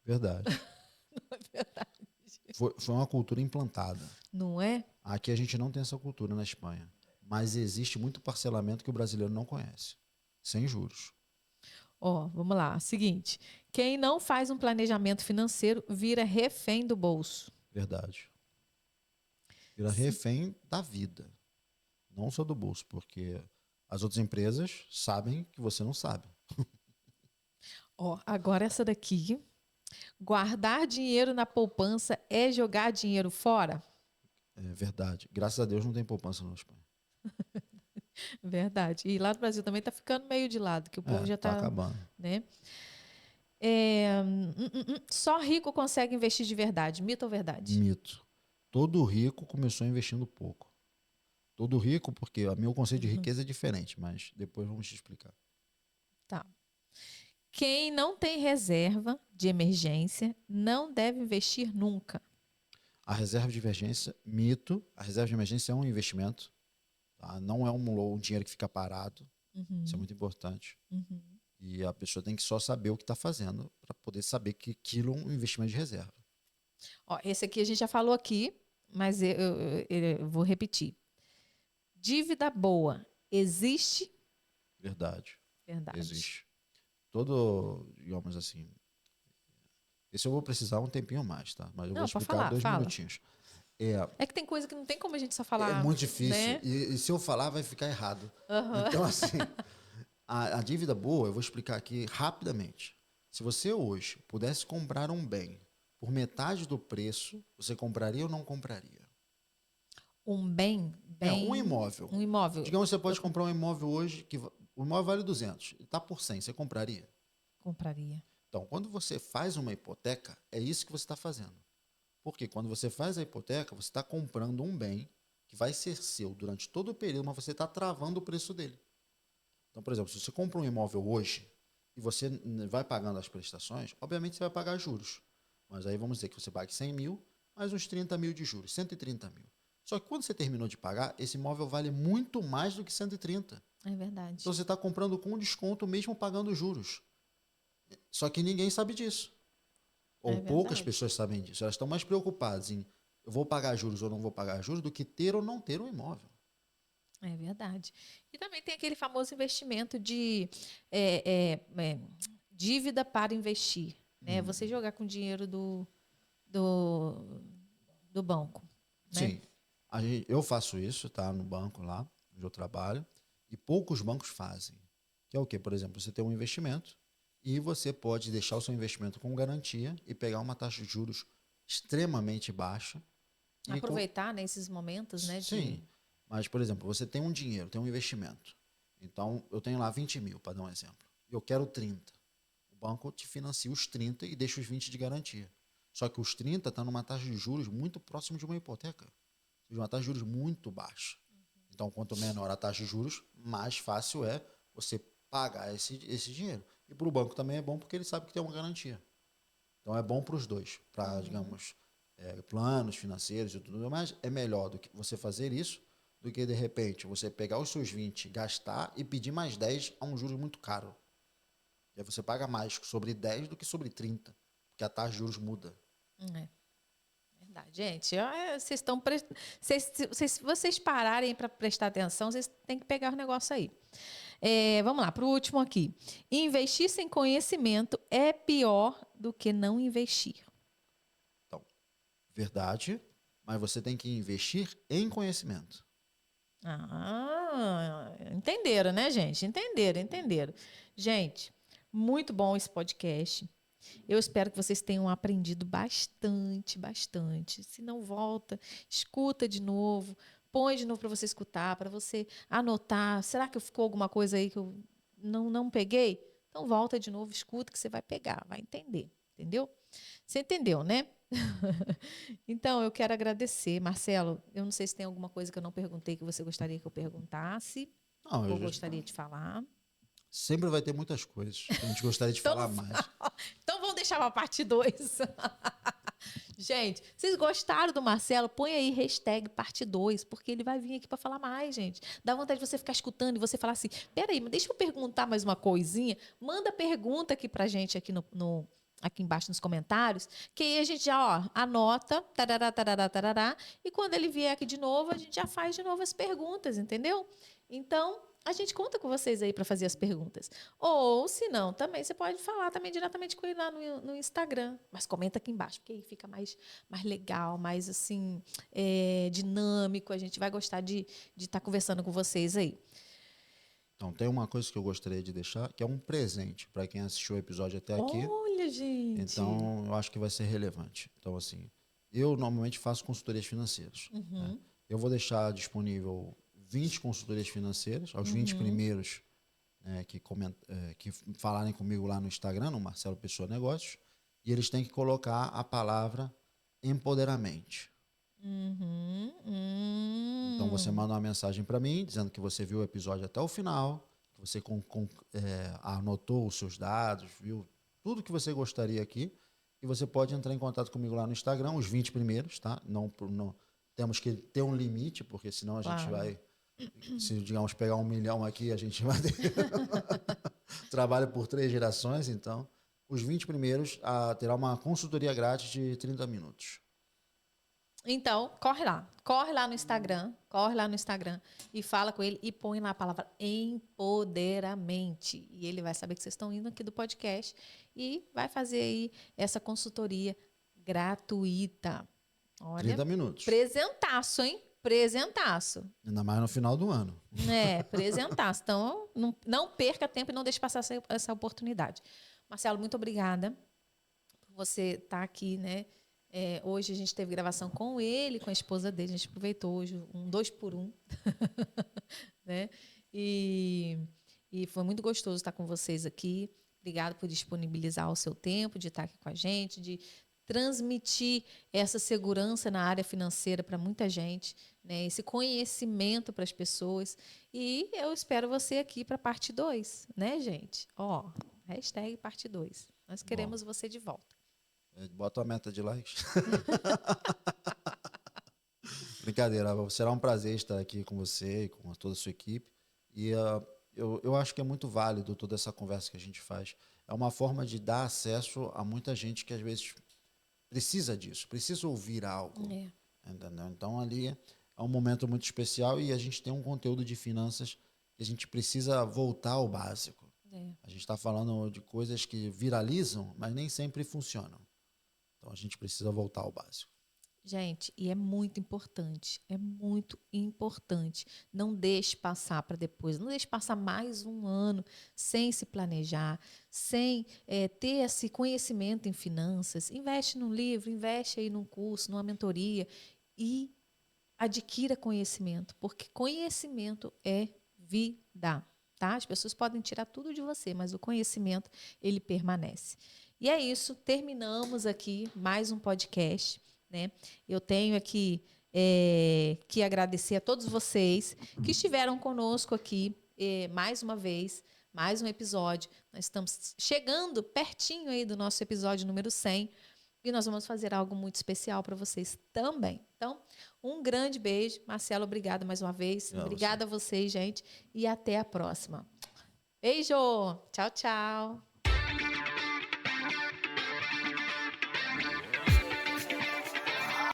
Verdade. Não é verdade? Foi uma cultura implantada. Não é? Aqui a gente não tem essa cultura na Espanha. Mas existe muito parcelamento que o brasileiro não conhece. Sem juros. Ó, vamos lá. Seguinte. Quem não faz um planejamento financeiro vira refém do bolso. Verdade. Vira refém da vida. Não só do bolso, porque as outras empresas sabem que você não sabe. Ó, agora essa daqui. Guardar dinheiro na poupança é jogar dinheiro fora? É verdade. Graças a Deus não tem poupança na Espanha. Verdade. E lá no Brasil também está ficando meio de lado, que o povo já Tá está, acabando. né? Só rico consegue investir de verdade. Mito ou verdade? Mito. Todo rico começou investindo pouco. Todo rico, porque o meu conceito de riqueza é diferente, mas depois vamos te explicar. Tá. Quem não tem reserva de emergência não deve investir nunca. A reserva de emergência, mito. A reserva de emergência é um investimento. Tá? Não é um dinheiro que fica parado. Isso é muito importante. E a pessoa tem que só saber o que está fazendo para poder saber que aquilo é um investimento de reserva. Ó, esse aqui a gente já falou aqui, mas eu vou repetir. Dívida boa existe? Verdade. Verdade. Existe. Todo, digamos assim. Esse eu vou precisar um tempinho mais, tá? Mas eu Não, vou pode explicar falar, 2 fala. minutinhos. É que tem coisa que não tem como a gente só falar. É muito difícil. Né? E se eu falar, vai ficar errado. Então, assim, a dívida boa, eu vou explicar aqui rapidamente. Se você hoje pudesse comprar um bem por metade do preço, você compraria ou não compraria? Um bem. Um imóvel. Um imóvel. Digamos que você pode comprar um imóvel hoje, o imóvel vale 200, está por 100, você compraria? Compraria. Então, quando você faz uma hipoteca, é isso que você está fazendo. Porque quando você faz a hipoteca, você está comprando um bem que vai ser seu durante todo o período, mas você está travando o preço dele. Então, por exemplo, se você compra um imóvel hoje e você vai pagando as prestações, obviamente você vai pagar juros. Mas aí vamos dizer que você pague 100 mil, mais uns 30 mil de juros, 130 mil. Só que quando você terminou de pagar, esse imóvel vale muito mais do que 130. É verdade. Então você está comprando com desconto mesmo pagando juros. Só que ninguém sabe disso. Ou É poucas verdade. pessoas sabem disso. Elas estão mais preocupadas em eu vou pagar juros ou não vou pagar juros do que ter ou não ter um imóvel. É verdade. E também tem aquele famoso investimento de é, é, é, dívida para investir, né? Você jogar com dinheiro do, do banco, né? Sim, eu faço isso, tá? No banco lá, onde eu trabalho, e poucos bancos fazem. Que é o quê? Por exemplo, você tem um investimento e você pode deixar o seu investimento com garantia e pegar uma taxa de juros extremamente baixa. E Aproveitar, né, esses momentos, né, sim, mas, por exemplo, você tem um dinheiro, tem um investimento. Então, eu tenho lá 20 mil, para dar um exemplo. E eu quero 30. O banco te financia os 30 e deixa os 20 de garantia. Só que os 30 estão numa taxa de juros muito próximo de uma hipoteca. Ou seja, uma taxa de juros muito baixa. Então, quanto menor a taxa de juros, mais fácil é você pagar esse dinheiro. E para o banco também é bom porque ele sabe que tem uma garantia. Então, é bom para os dois. Para, digamos, planos financeiros e tudo mais, é melhor do que você fazer isso do que, de repente, você pegar os seus 20, gastar e pedir mais 10 a um juros muito caro. E aí você paga mais sobre 10 do que sobre 30, porque a taxa de juros muda. é verdade. Gente, vocês estão se vocês pararem para prestar atenção, vocês têm que pegar o negócio aí. Vamos lá, para o último aqui. Investir sem conhecimento é pior do que não investir. Então, verdade, mas você tem que investir em conhecimento. Entenderam, né, gente? Entenderam. Gente, muito bom esse podcast. Eu espero que vocês tenham aprendido bastante. Se não volta, escuta de novo, põe de novo para você escutar, para você anotar. Será que ficou alguma coisa aí que eu não peguei? Então volta de novo, escuta que você vai pegar, vai entender, entendeu? Você entendeu, né? Então, eu quero agradecer. Marcelo, eu não sei se tem alguma coisa que eu não perguntei que você gostaria que eu perguntasse Não, ou gostaria de falar. sempre vai ter muitas coisas que a gente gostaria de Então, falar mais. então vamos deixar para a parte 2. Gente, vocês gostaram do Marcelo? Põe aí hashtag parte 2, porque ele vai vir aqui para falar mais, gente. Dá vontade de você ficar escutando e você falar assim, peraí, mas deixa eu perguntar mais uma coisinha. Manda pergunta aqui pra gente aqui aqui embaixo nos comentários, que aí a gente já, ó, anota, tarará, e quando ele vier aqui de novo, a gente já faz de novo as perguntas, entendeu? Então, a gente conta com vocês aí para fazer as perguntas. Ou, se não, também você pode falar também diretamente com ele lá no Instagram. Mas comenta aqui embaixo, porque aí fica mais legal, mais assim, dinâmico. A gente vai gostar de estar conversando com vocês aí. Então, tem uma coisa que eu gostaria de deixar, que é um presente para quem assistiu o episódio até aqui. Olha, gente! Então, eu acho que vai ser relevante. Então, assim, eu normalmente faço consultorias financeiras. Né? Eu vou deixar disponível 20 consultorias financeiras, aos 20 primeiros que falarem comigo lá no Instagram, no Marcelo Pessoa Negócios, e eles têm que colocar a palavra empoderamento. Então você manda uma mensagem para mim dizendo que você viu o episódio até o final, que você anotou os seus dados, viu tudo que você gostaria aqui, e você pode entrar em contato comigo lá no Instagram, os 20 primeiros, tá? Não temos que ter um limite, porque senão a gente vai, se digamos pegar 1 milhão aqui, a gente vai ter trabalho por 3 gerações, então os 20 primeiros terá uma consultoria grátis de 30 minutos. Então, corre lá no Instagram e fala com ele e põe lá a palavra empoderamente. E ele vai saber que vocês estão indo aqui do podcast e vai fazer aí essa consultoria gratuita. Olha, 30 minutos. presentaço, hein? Presentaço. Ainda mais no final do ano. Presentaço. Então, não perca tempo e não deixe passar essa oportunidade. Marcelo, muito obrigada por você estar aqui, né? Hoje a gente teve gravação com ele, com a esposa dele. A gente aproveitou hoje um 2 por 1. Né? E foi muito gostoso estar com vocês aqui. Obrigado por disponibilizar o seu tempo, de estar aqui com a gente, de transmitir essa segurança na área financeira para muita gente, né? Esse conhecimento para as pessoas. E eu espero você aqui para a parte 2, né, gente? Hashtag parte 2. Nós queremos você de volta. Bota a meta de likes. Brincadeira, será um prazer estar aqui com você e com toda a sua equipe. E eu acho que é muito válido toda essa conversa que a gente faz. É uma forma de dar acesso a muita gente que às vezes precisa disso, precisa ouvir algo. É. Entendeu? Então ali é um momento muito especial e a gente tem um conteúdo de finanças que a gente precisa voltar ao básico. É. A gente está falando de coisas que viralizam, mas nem sempre funcionam. Então a gente precisa voltar ao básico. Gente, e é muito importante, é muito importante. Não deixe passar para depois, não deixe passar mais um ano sem se planejar, sem ter esse conhecimento em finanças. Investe num livro, investe aí num curso, numa mentoria e adquira conhecimento, porque conhecimento é vida, tá? As pessoas podem tirar tudo de você, mas o conhecimento, ele permanece. E é isso, terminamos aqui mais um podcast, né? Eu tenho aqui que agradecer a todos vocês que estiveram conosco aqui mais uma vez, mais um episódio. Nós estamos chegando pertinho aí do nosso episódio número 100 e nós vamos fazer algo muito especial para vocês também. Então, um grande beijo. Marcelo, obrigada mais uma vez. Obrigada a vocês, gente. E até a próxima. Beijo! Tchau, tchau.